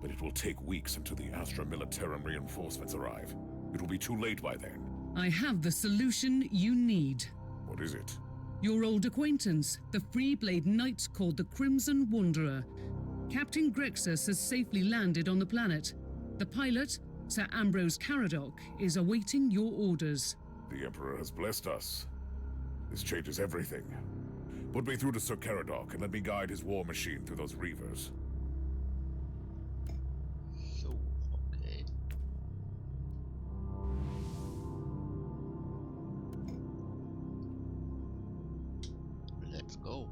But it will take weeks until the Astra Militarum reinforcements arrive. It will be too late by then. I have the solution you need. What is it? Your old acquaintance, the Freeblade Knight called the Crimson Wanderer. Captain Grexus has safely landed on the planet. The pilot, Sir Ambrose Caradoc, is awaiting your orders. The Emperor has blessed us. This changes everything. Put me through to Sir Caradoc and let me guide his war machine through those reavers. So, okay. Let's go.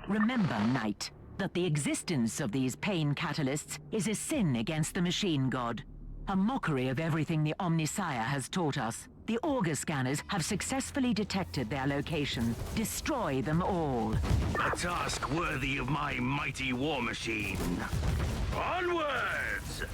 Remember, Knight, that the existence of these pain catalysts is a sin against the machine god. A mockery of everything the Omnissiah has taught us. The auger scanners have successfully detected their location. Destroy them all. A task worthy of my mighty war machine. Onwards!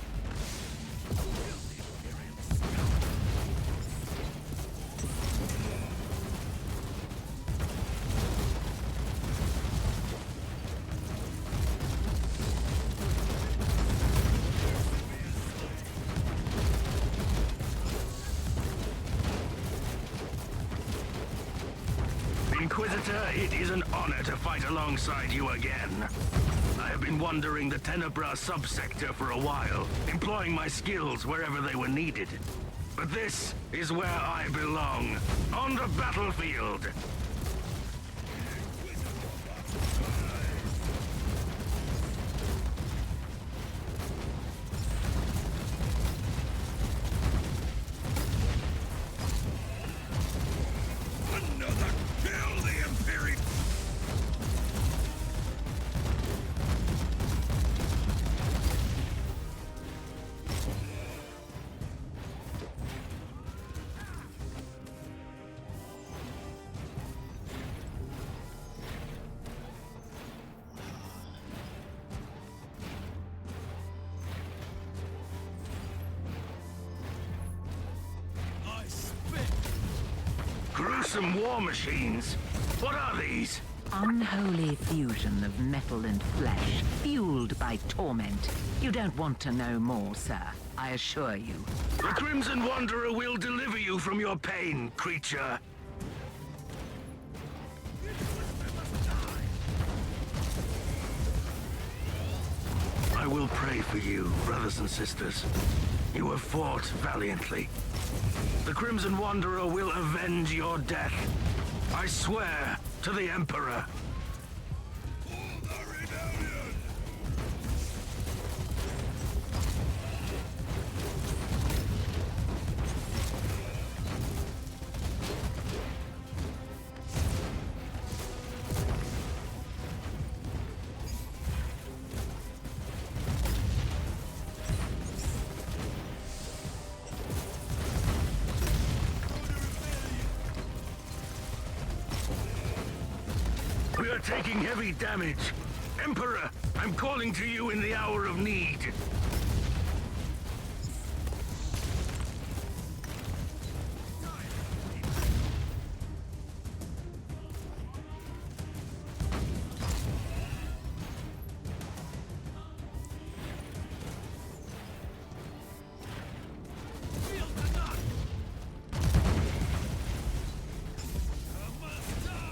Inquisitor say it is an honor to fight alongside you again. I have been wandering the Tenebra subsector for a while, employing my skills wherever they were needed. But this is where I belong, on the battlefield. Another kill the Imperial. I spit. Gruesome war machines. What are these? Unholy fusion of metal and flesh, fueled by torment. You don't want to know more, sir. I assure you. The Crimson Wanderer will deliver you from your pain, creature. I will pray for you, brothers and sisters. You have fought valiantly. The Crimson Wanderer will avenge your death. I swear to the Emperor. For the rebellion. We are taking heavy damage. Emperor, I'm calling to you in the hour of need. Feel the knock. I must die.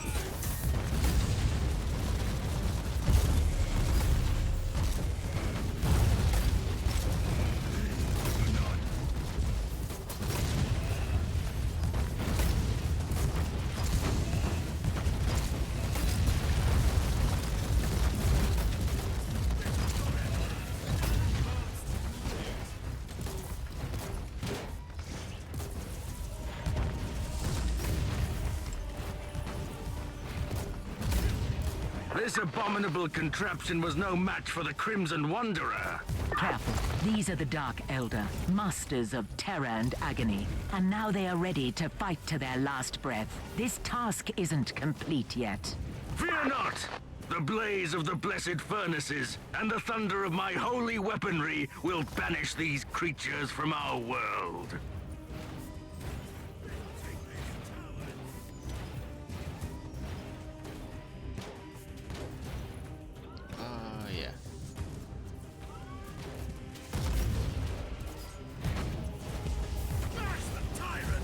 This abominable contraption was no match for the Crimson Wanderer. Careful. These are the Dark Elder, masters of terror and agony. And now they are ready to fight to their last breath. This task isn't complete yet. Fear not! The blaze of the blessed furnaces and the thunder of my holy weaponry will banish these creatures from our world. Yeah. Smash the tyrant.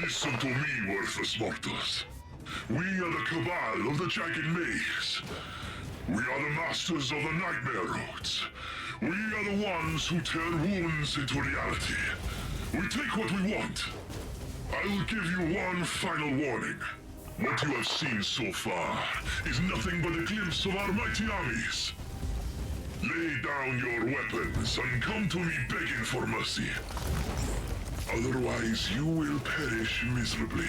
Listen to me, worthless mortals. We are the Cabal of the Jagged Maze. We are the masters of the Nightmare Roads. We are the ones who turn wounds into reality. We take what we want. I will give you one final warning. What you have seen so far is nothing but a glimpse of our mighty armies. Lay down your weapons and come to me begging for mercy. Otherwise, you will perish miserably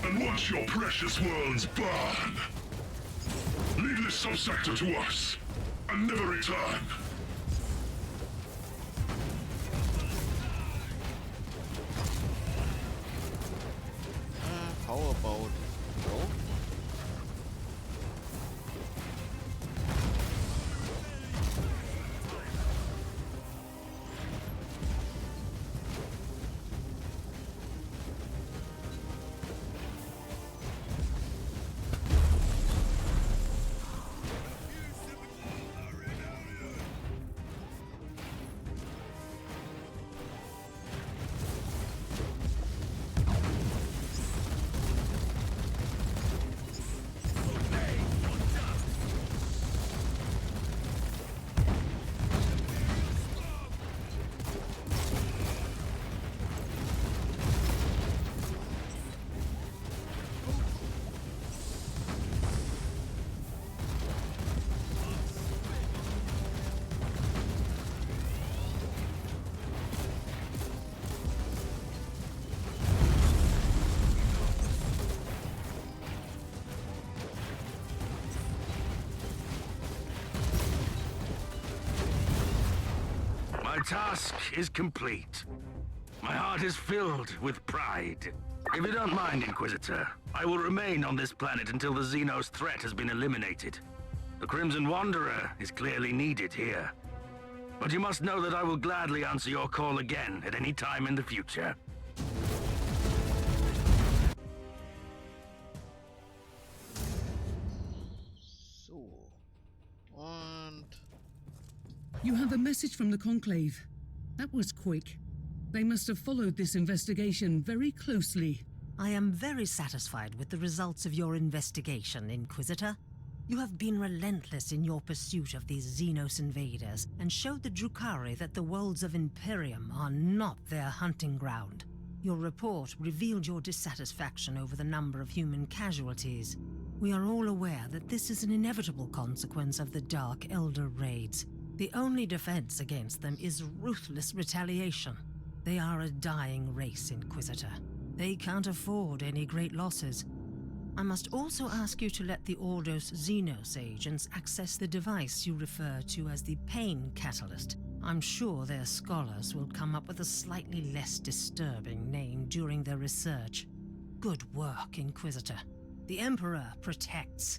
and watch your precious worlds burn. Leave this subsector to us and never return. How about no? My task is complete. My heart is filled with pride. If you don't mind, Inquisitor, I will remain on this planet until the Xenos threat has been eliminated. The Crimson Wanderer is clearly needed here. But you must know that I will gladly answer your call again at any time in the future. So. And You have a message from the Conclave. That was quick. They must have followed this investigation very closely. I am very satisfied with the results of your investigation, Inquisitor. You have been relentless in your pursuit of these Xenos invaders and showed the Drukhari that the worlds of Imperium are not their hunting ground. Your report revealed your dissatisfaction over the number of human casualties. We are all aware that this is an inevitable consequence of the Dark Elder raids. The only defense against them is ruthless retaliation. They are a dying race, Inquisitor. They can't afford any great losses. I must also ask you to let the Ordos Xenos agents access the device you refer to as the Pain Catalyst. I'm sure their scholars will come up with a slightly less disturbing name during their research. Good work, Inquisitor. The Emperor protects.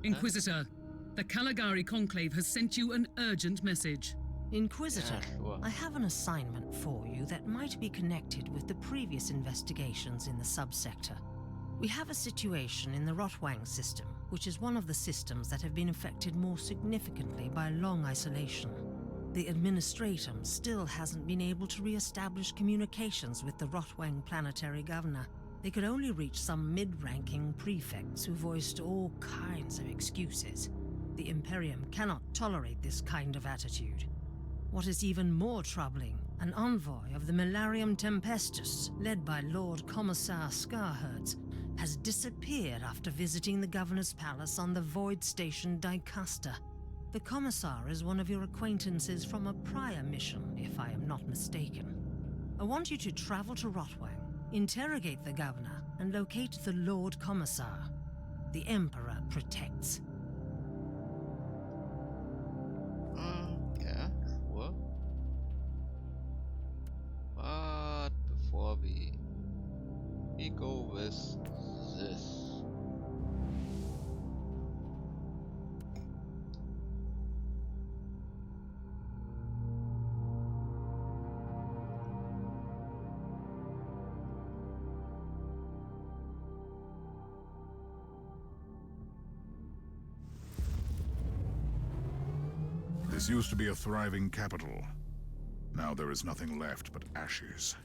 Inquisitor, the Caligari Conclave has sent you an urgent message. Inquisitor, Yeah, sure. I have an assignment for you that might be connected with the previous investigations in the subsector. We have a situation in the Rotwang system, which is one of the systems that have been affected more significantly by long isolation. The Administratum still hasn't been able to re-establish communications with the Rotwang planetary governor. They could only reach some mid-ranking prefects who voiced all kinds of excuses. The Imperium cannot tolerate this kind of attitude. What is even more troubling, an envoy of the Milarium Tempestus, led by Lord Commissar Scarhertz, has disappeared after visiting the Governor's Palace on the Void Station Dicaster. The Commissar is one of your acquaintances from a prior mission, if I am not mistaken. I want you to travel to Rotwang, interrogate the Governor, and locate the Lord Commissar. The Emperor protects. Yeah, sure. But before we go with this. This used to be a thriving capital. Now there is nothing left but ashes.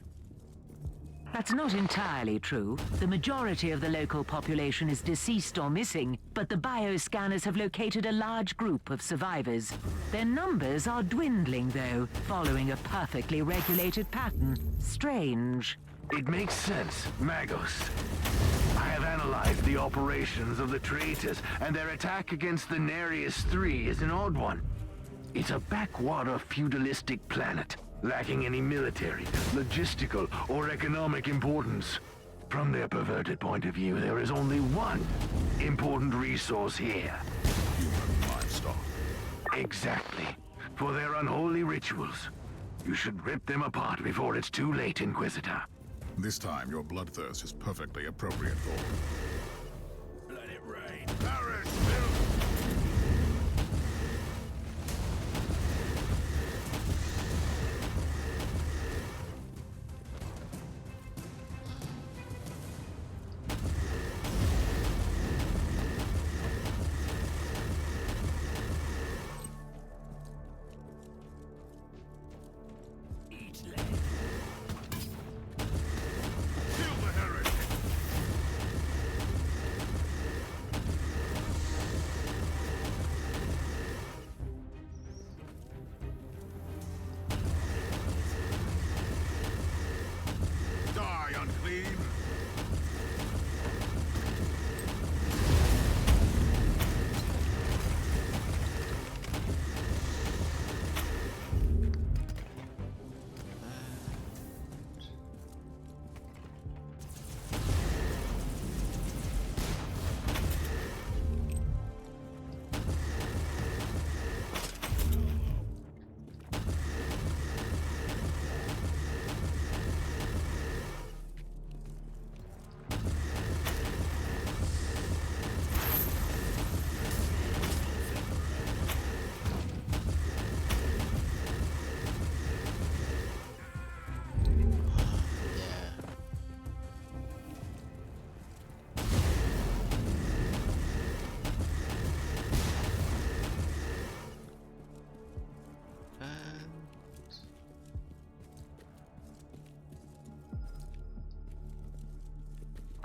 That's not entirely true. The majority of the local population is deceased or missing, but the bioscanners have located a large group of survivors. Their numbers are dwindling, though, following a perfectly regulated pattern. Strange. It makes sense, Magos. I have analyzed the operations of the traitors, and their attack against the Nereus III is an odd one. It's a backwater feudalistic planet, lacking any military, logistical, or economic importance. From their perverted point of view, there is only one important resource here. Human livestock. Exactly. For their unholy rituals. You should rip them apart before it's too late, Inquisitor. This time, your bloodthirst is perfectly appropriate for. Let it rain. Paris,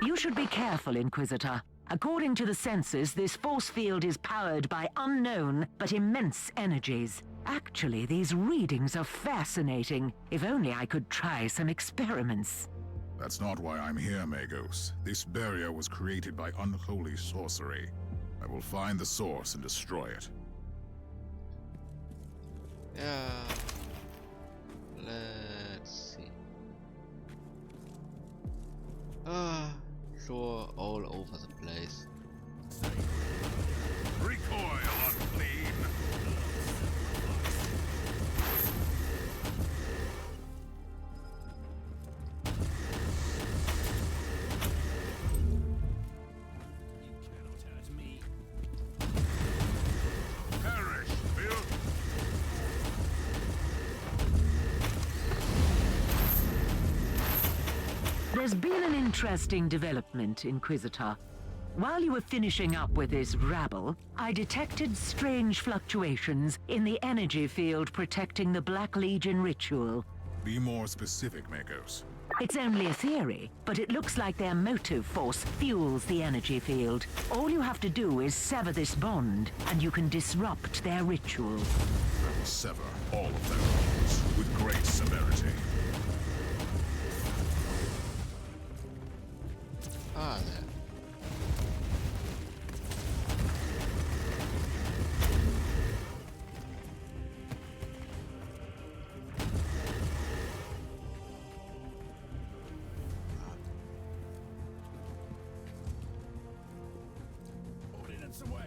You should be careful, Inquisitor. According to the sensors, this force field is powered by unknown but immense energies. Actually, these readings are fascinating. If only I could try some experiments. That's not why I'm here, Magos. This barrier was created by unholy sorcery. I will find the source and destroy it. Yeah. Let's see. Sure, all over the place. recoil, unclean. There's been an interesting development, Inquisitor. While you were finishing up with this rabble, I detected strange fluctuations in the energy field protecting the Black Legion ritual. Be more specific, Magos. It's only a theory, but it looks like their motive force fuels the energy field. All you have to do is sever this bond, and you can disrupt their ritual. I will sever all of their bonds with great severity. Ah, there. Ordnance away.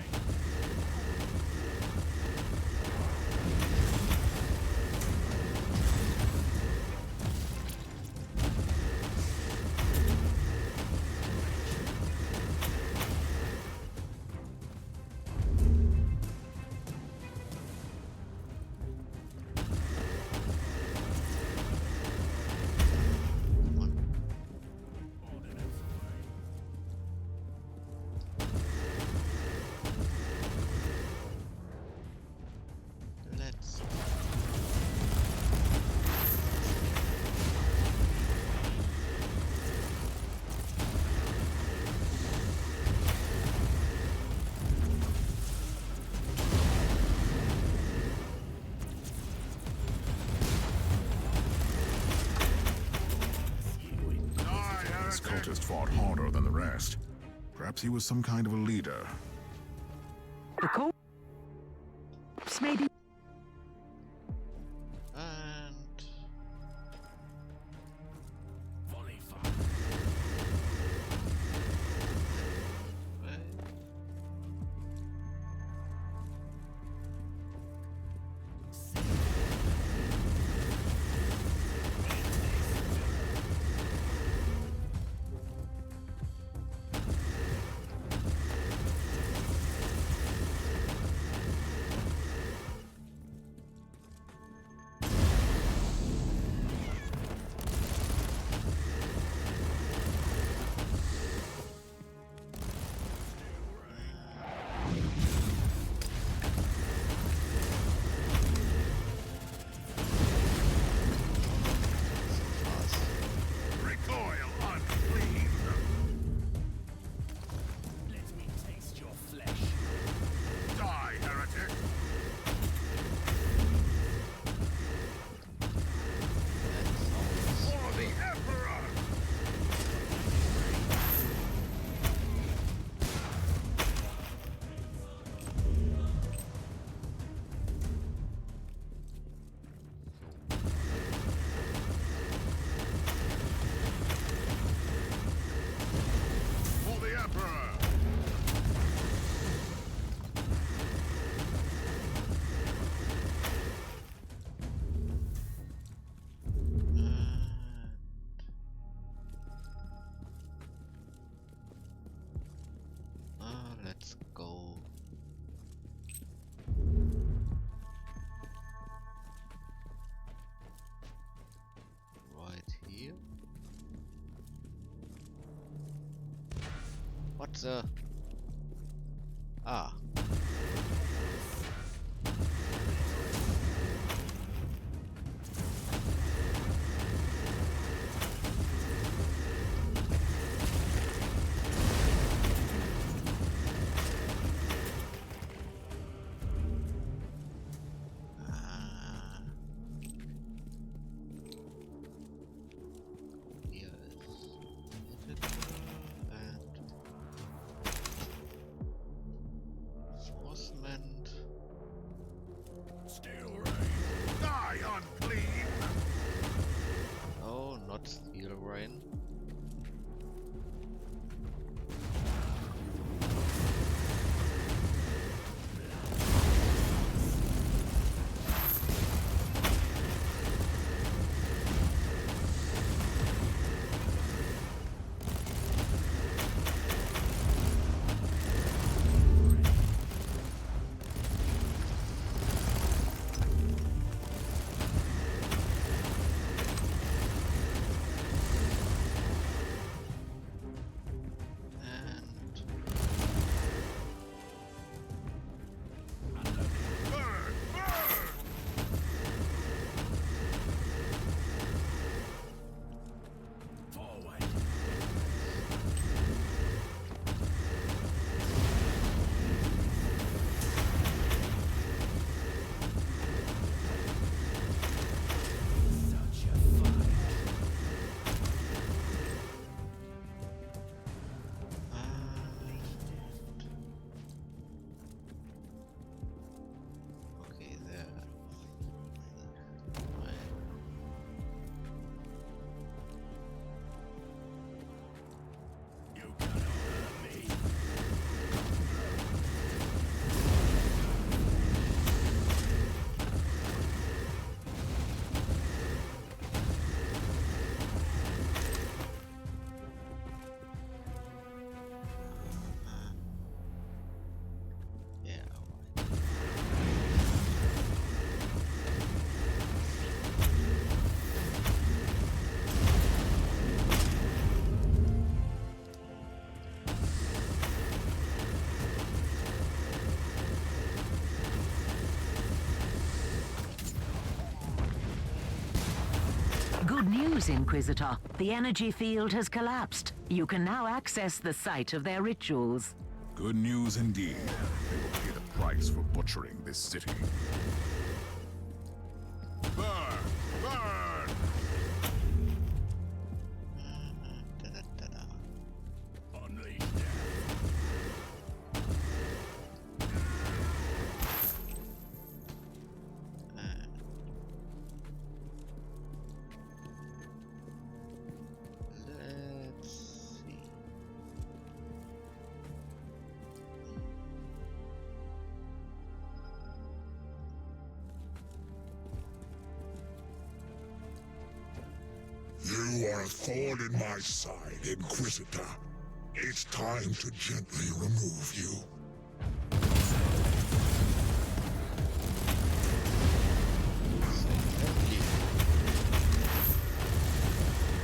just fought harder than the rest. Perhaps he was some kind of a leader. The corpse may be... And Volley fire. Recoil unclean. Let me taste your flesh. Die, heretic. For the Emperor! For the Emperor! let's go. Right here. What the? Ah. Steel rain. Die unclean. Oh, not steel rain. Good news, Inquisitor. The energy field has collapsed. You can now access the site of their rituals. Good news indeed. They will pay the price for butchering this city. Burn! Burn! a thorn in my side, Inquisitor. It's time to gently remove you.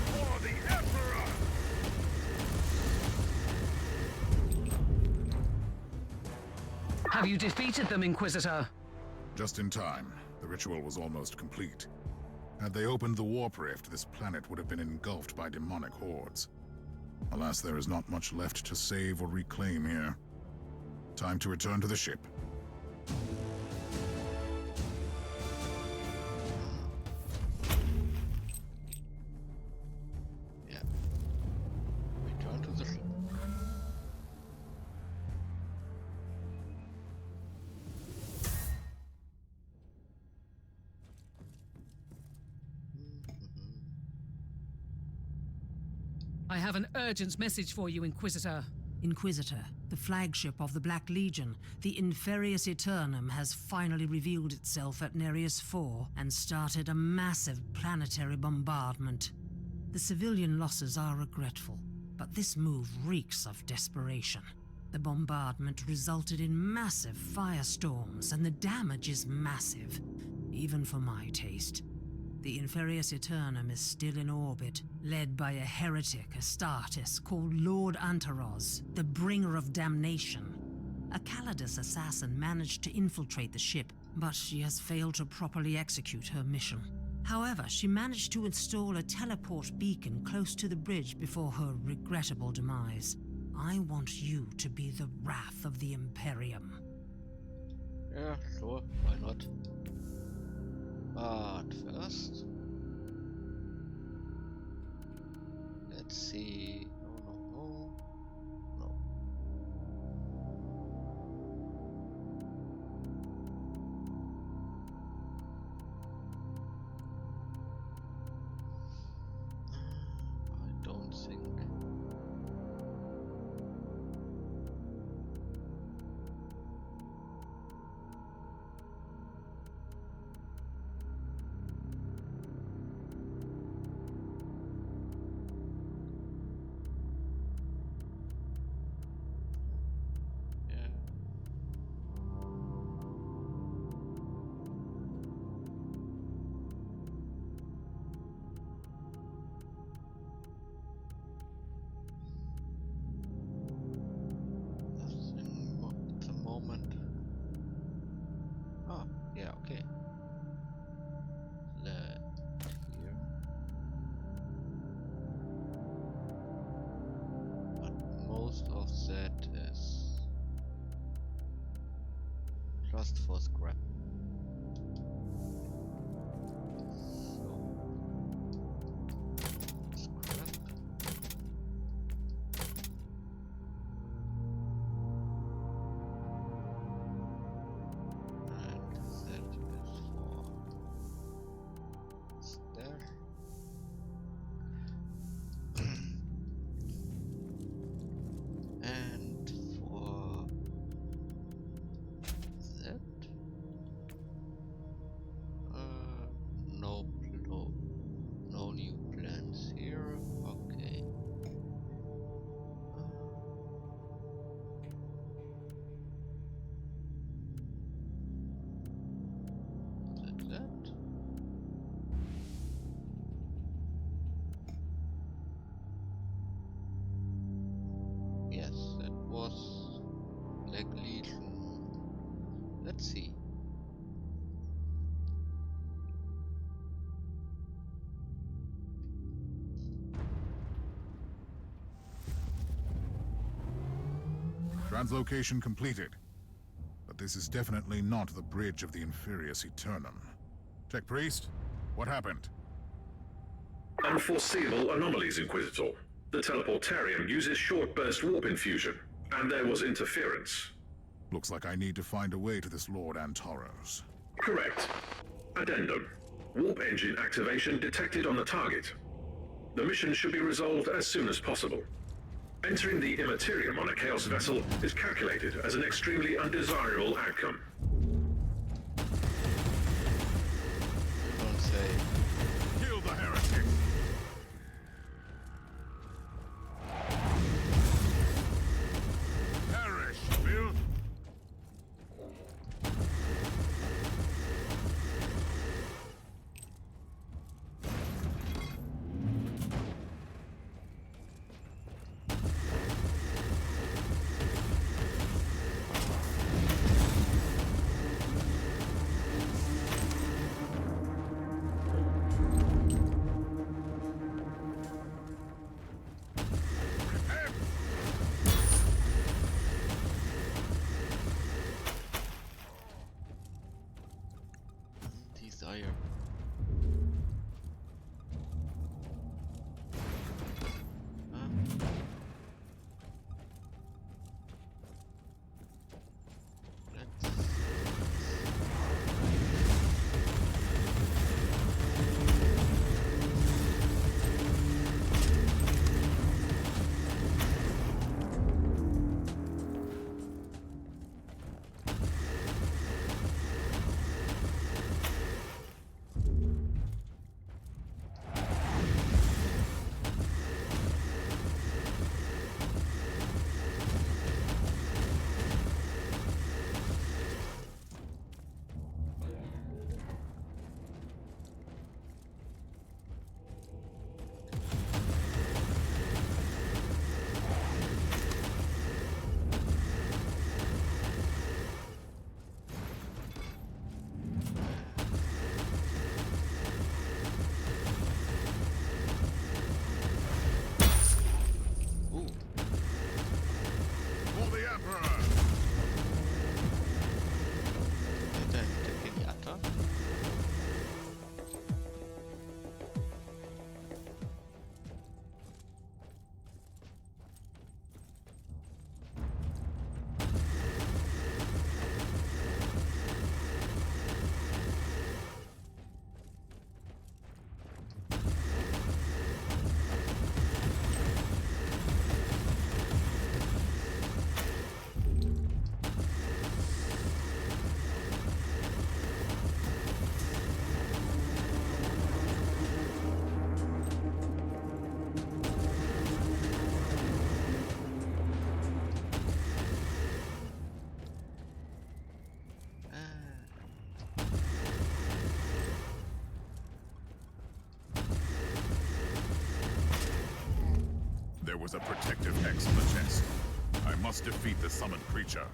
For the Emperor! Have you defeated them, Inquisitor? Just in time. The ritual was almost complete. Had they opened the warp rift, this planet would have been engulfed by demonic hordes. Alas, there is not much left to save or reclaim here. Time to return to the ship. Yeah. Return to the ship. I have an urgent message for you, Inquisitor. Inquisitor, the flagship of the Black Legion, the Inferius Eternum, has finally revealed itself at Nereus IV and started a massive planetary bombardment. The civilian losses are regretful, but this move reeks of desperation. The bombardment resulted in massive firestorms, and the damage is massive, even for my taste. The Inferius Eternum is still in orbit, led by a heretic Astartes called Lord Antaros, the Bringer of Damnation. A Calidus assassin managed to infiltrate the ship, but she has failed to properly execute her mission. However, she managed to install a teleport beacon close to the bridge before her regrettable demise. I want you to be the wrath of the Imperium. Yeah, sure, why not? But first, let's see. No. I don't think. Yeah, okay. Here. But most of that is just for scrap. Let's see. Translocation completed. But this is definitely not the bridge of the Inferius Eternum. Tech Priest, what happened? Unforeseeable anomalies, Inquisitor. The teleportarium uses short-burst warp infusion, and there was interference. Looks like I need to find a way to this Lord Antaros. Correct. Addendum. Warp engine activation detected on the target. The mission should be resolved as soon as possible. Entering the Immaterium on a Chaos vessel is calculated as an extremely undesirable outcome. Don't say. Kill the heretic! are you? There was a protective X on the chest. I must defeat the summoned creature.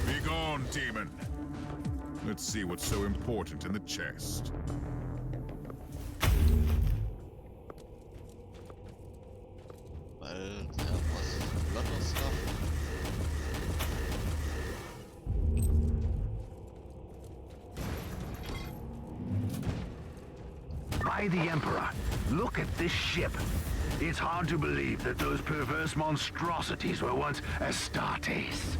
Begone, demon! Let's see what's so important in the chest. Well, there was a lot of stuff. By the Emperor, look at this ship. It's hard to believe that those perverse monstrosities were once Astartes.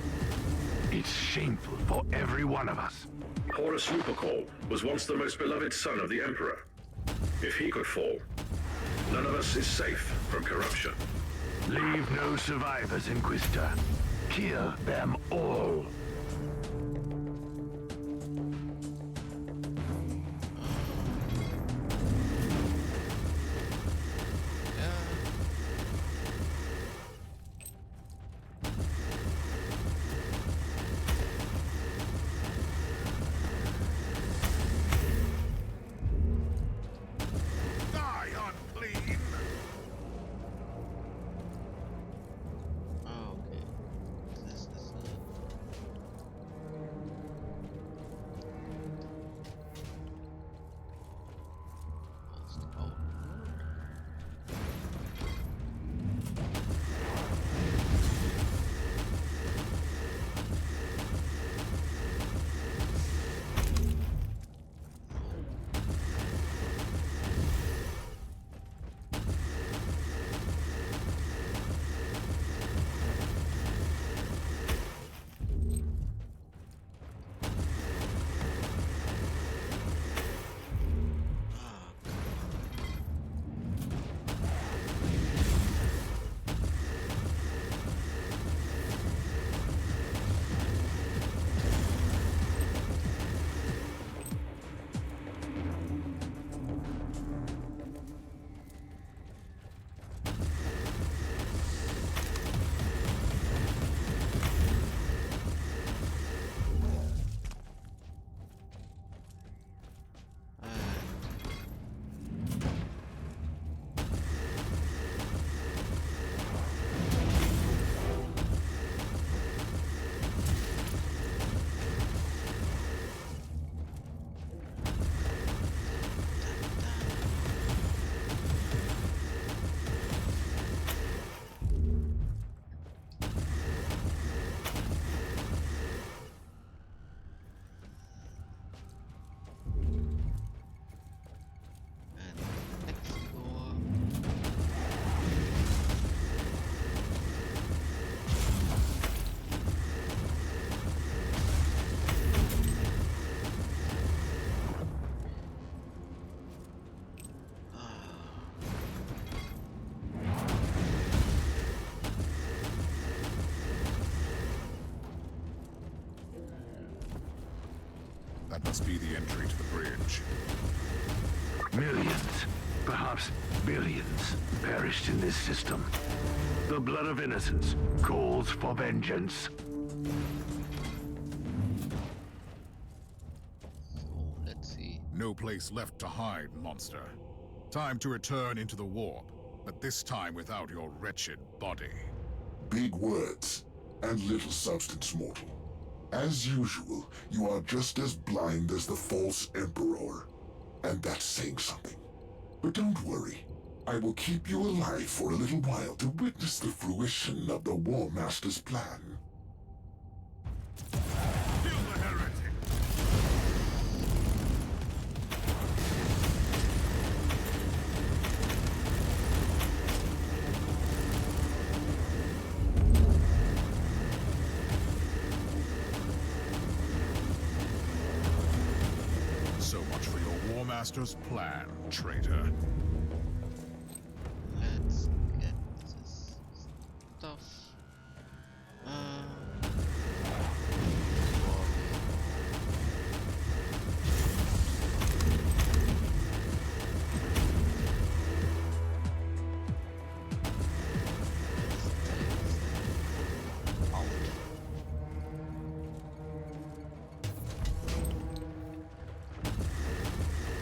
It's shameful for every one of us. Horus Lupercal was once the most beloved son of the Emperor. If he could fall, none of us is safe from corruption. Leave no survivors, Inquisitor. Kill them all. That must be the entry to the bridge. Millions, perhaps billions, perished in this system. The blood of innocents calls for vengeance. So, let's see. No place left to hide, monster. Time to return into the warp, but this time without your wretched body. Big words, and little substance, mortal. As usual, you are just as blind as the false Emperor. And that's saying something. But don't worry. I will keep you alive for a little while to witness the fruition of the War Master's plan. Kill the heretic! So much for your War Master's plan, traitor. Let's get this stuff.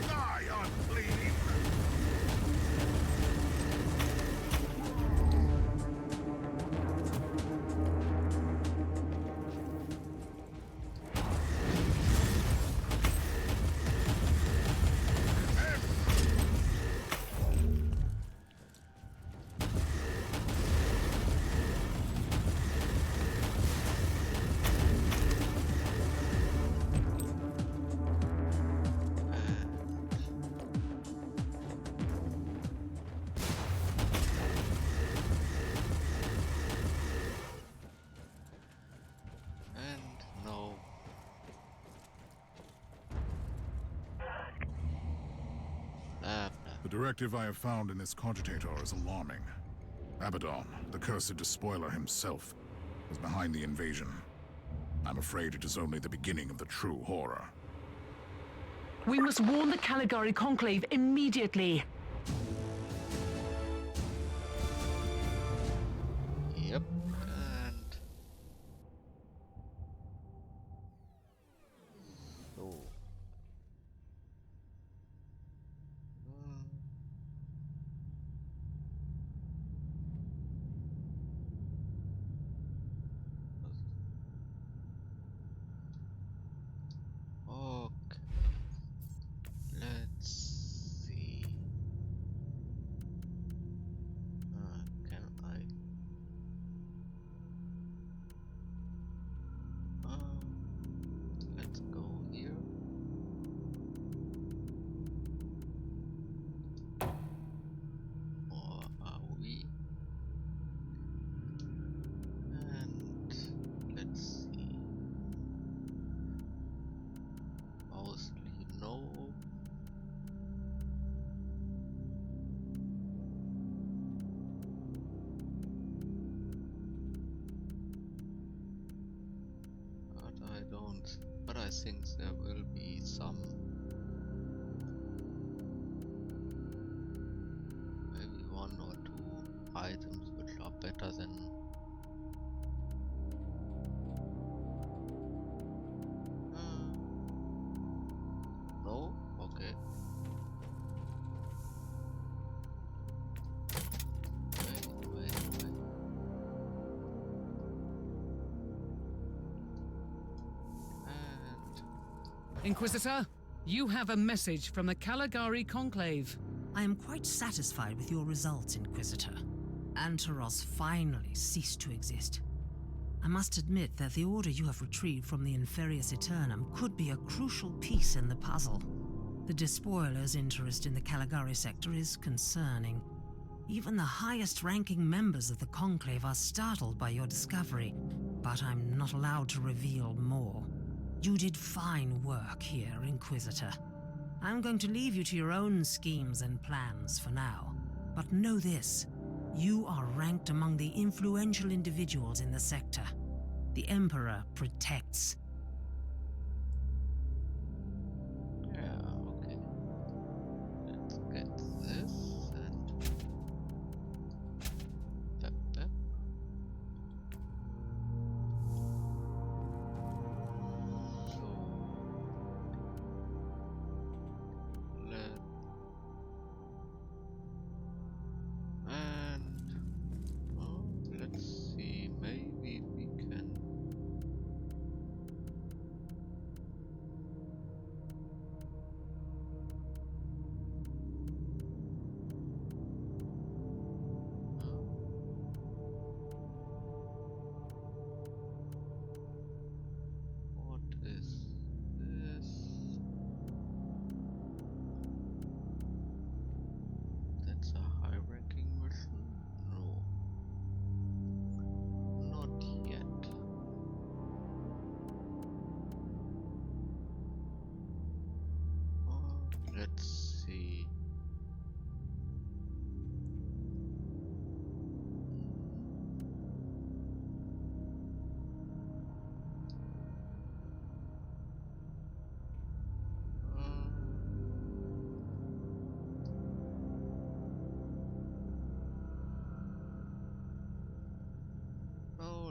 Die, unclean! And no. Blah, blah. The directive I have found in this cogitator is alarming. Abaddon, the cursed despoiler himself, is behind the invasion. I'm afraid it is only the beginning of the true horror. We must warn the Caligari Conclave immediately. Yep. And so. Okay. Let's see. Can I? Let's go here. Or are we? And let's see. Mostly no. But I think there will be some, maybe one or two items which are better than no? Okay. Wait. Inquisitor, you have a message from the Caligari Conclave. I am quite satisfied with your results, Inquisitor. Antaros finally ceased to exist. I must admit that the order you have retrieved from the Inferius Eternum could be a crucial piece in the puzzle. The Despoiler's interest in the Caligari sector is concerning. Even the highest-ranking members of the Conclave are startled by your discovery, but I'm not allowed to reveal more. You did fine work here, Inquisitor. I'm going to leave you to your own schemes and plans for now. But know this, you are ranked among the influential individuals in the sector. The Emperor protects.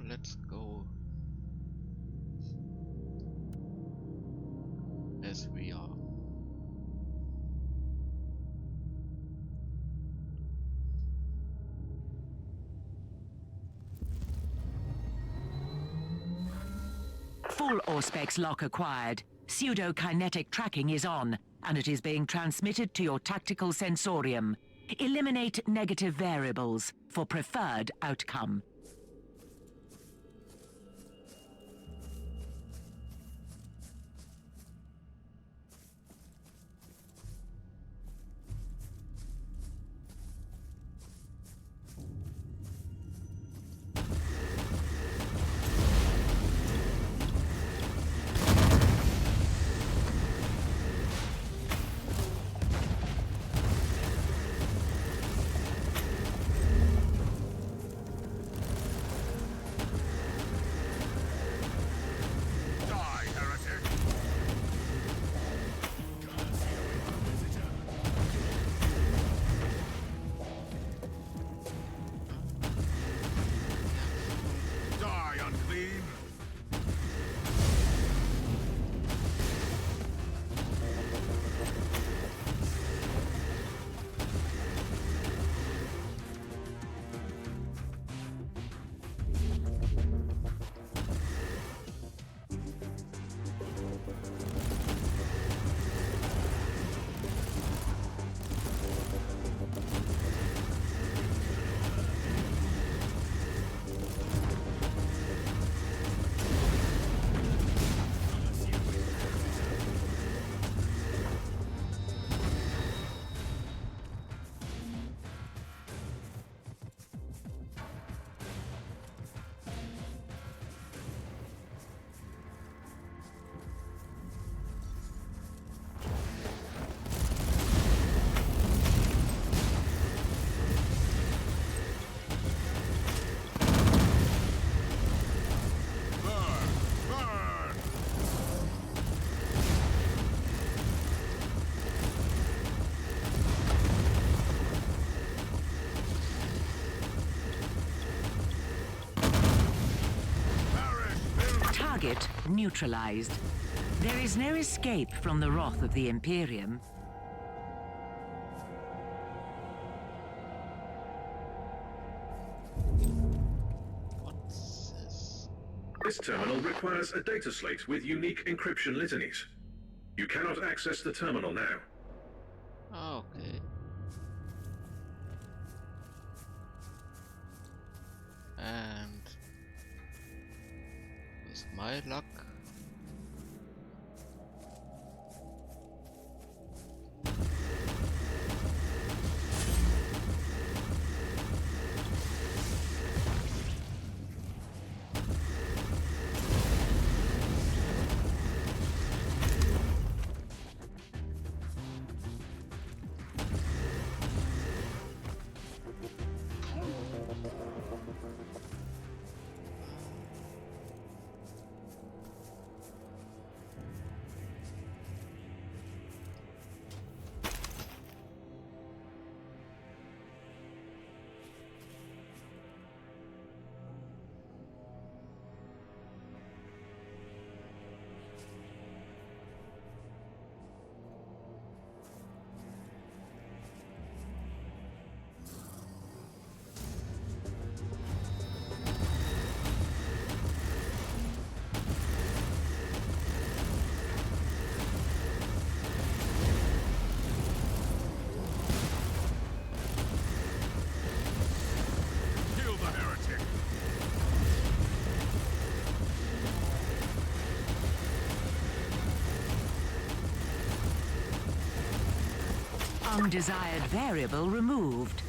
let's go as we are. Full Auspex lock acquired. Pseudo-kinetic tracking is on, and it is being transmitted to your tactical sensorium. Eliminate negative variables for preferred outcome. Target neutralized. There is no escape from the wrath of the Imperium. What's this? This terminal requires a data slate with unique encryption litanies. You cannot access the terminal now. Okay. And with my luck, Undesired variable removed.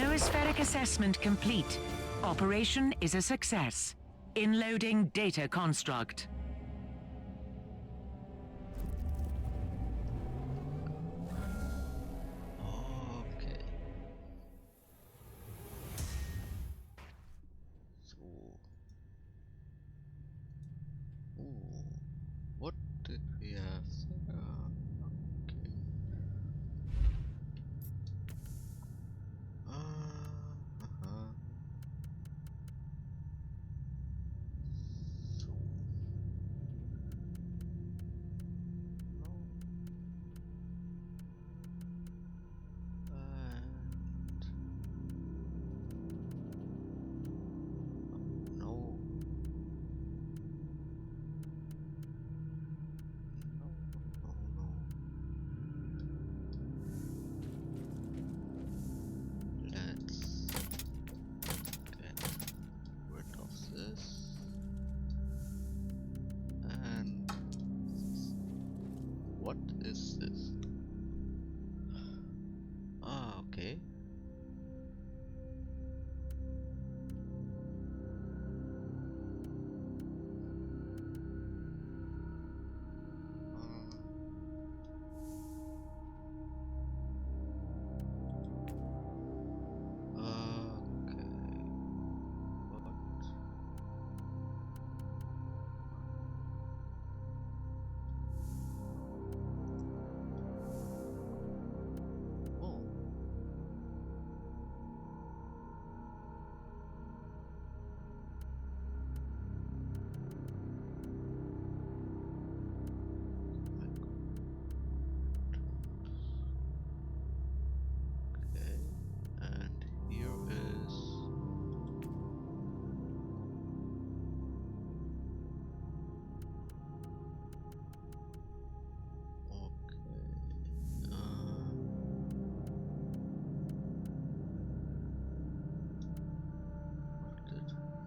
Noospheric assessment complete. Operation is a success. Inloading data construct. Okay. So. Ooh. What did we have there? Okay. Uh-huh. So. No. And no. No. No. No. Let's get rid of this. And what is this? Ah, okay. Okay. What? Oh. Okay, and here is okay. What did? Oh.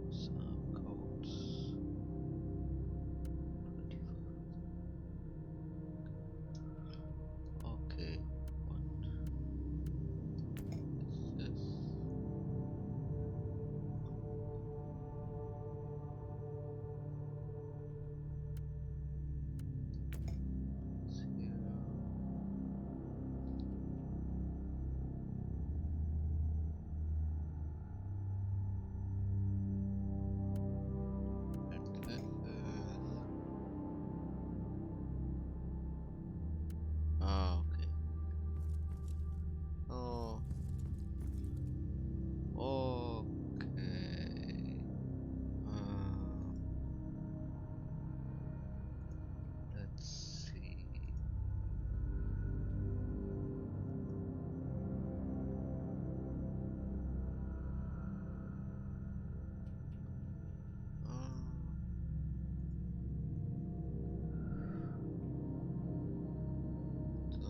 Subcodes 24. Okay, what is this? It's here. And this is okay. Oh, okay. Let's see. So,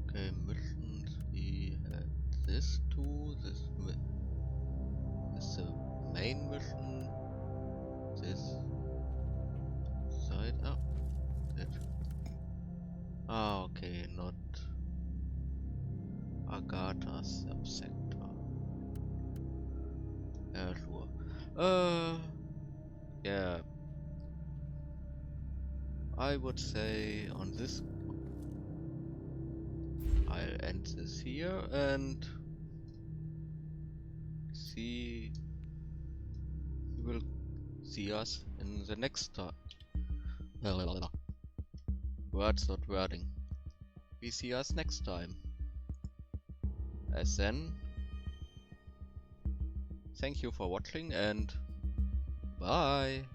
okay, missions. We had this two. This is the main mission. This side up. That. Ah, okay, not Agatha subsector. Yeah, sure. Yeah. I would say on this I'll end this here and see you will see us in the next time. Words not wording. We see us next time. As then, thank you for watching and bye.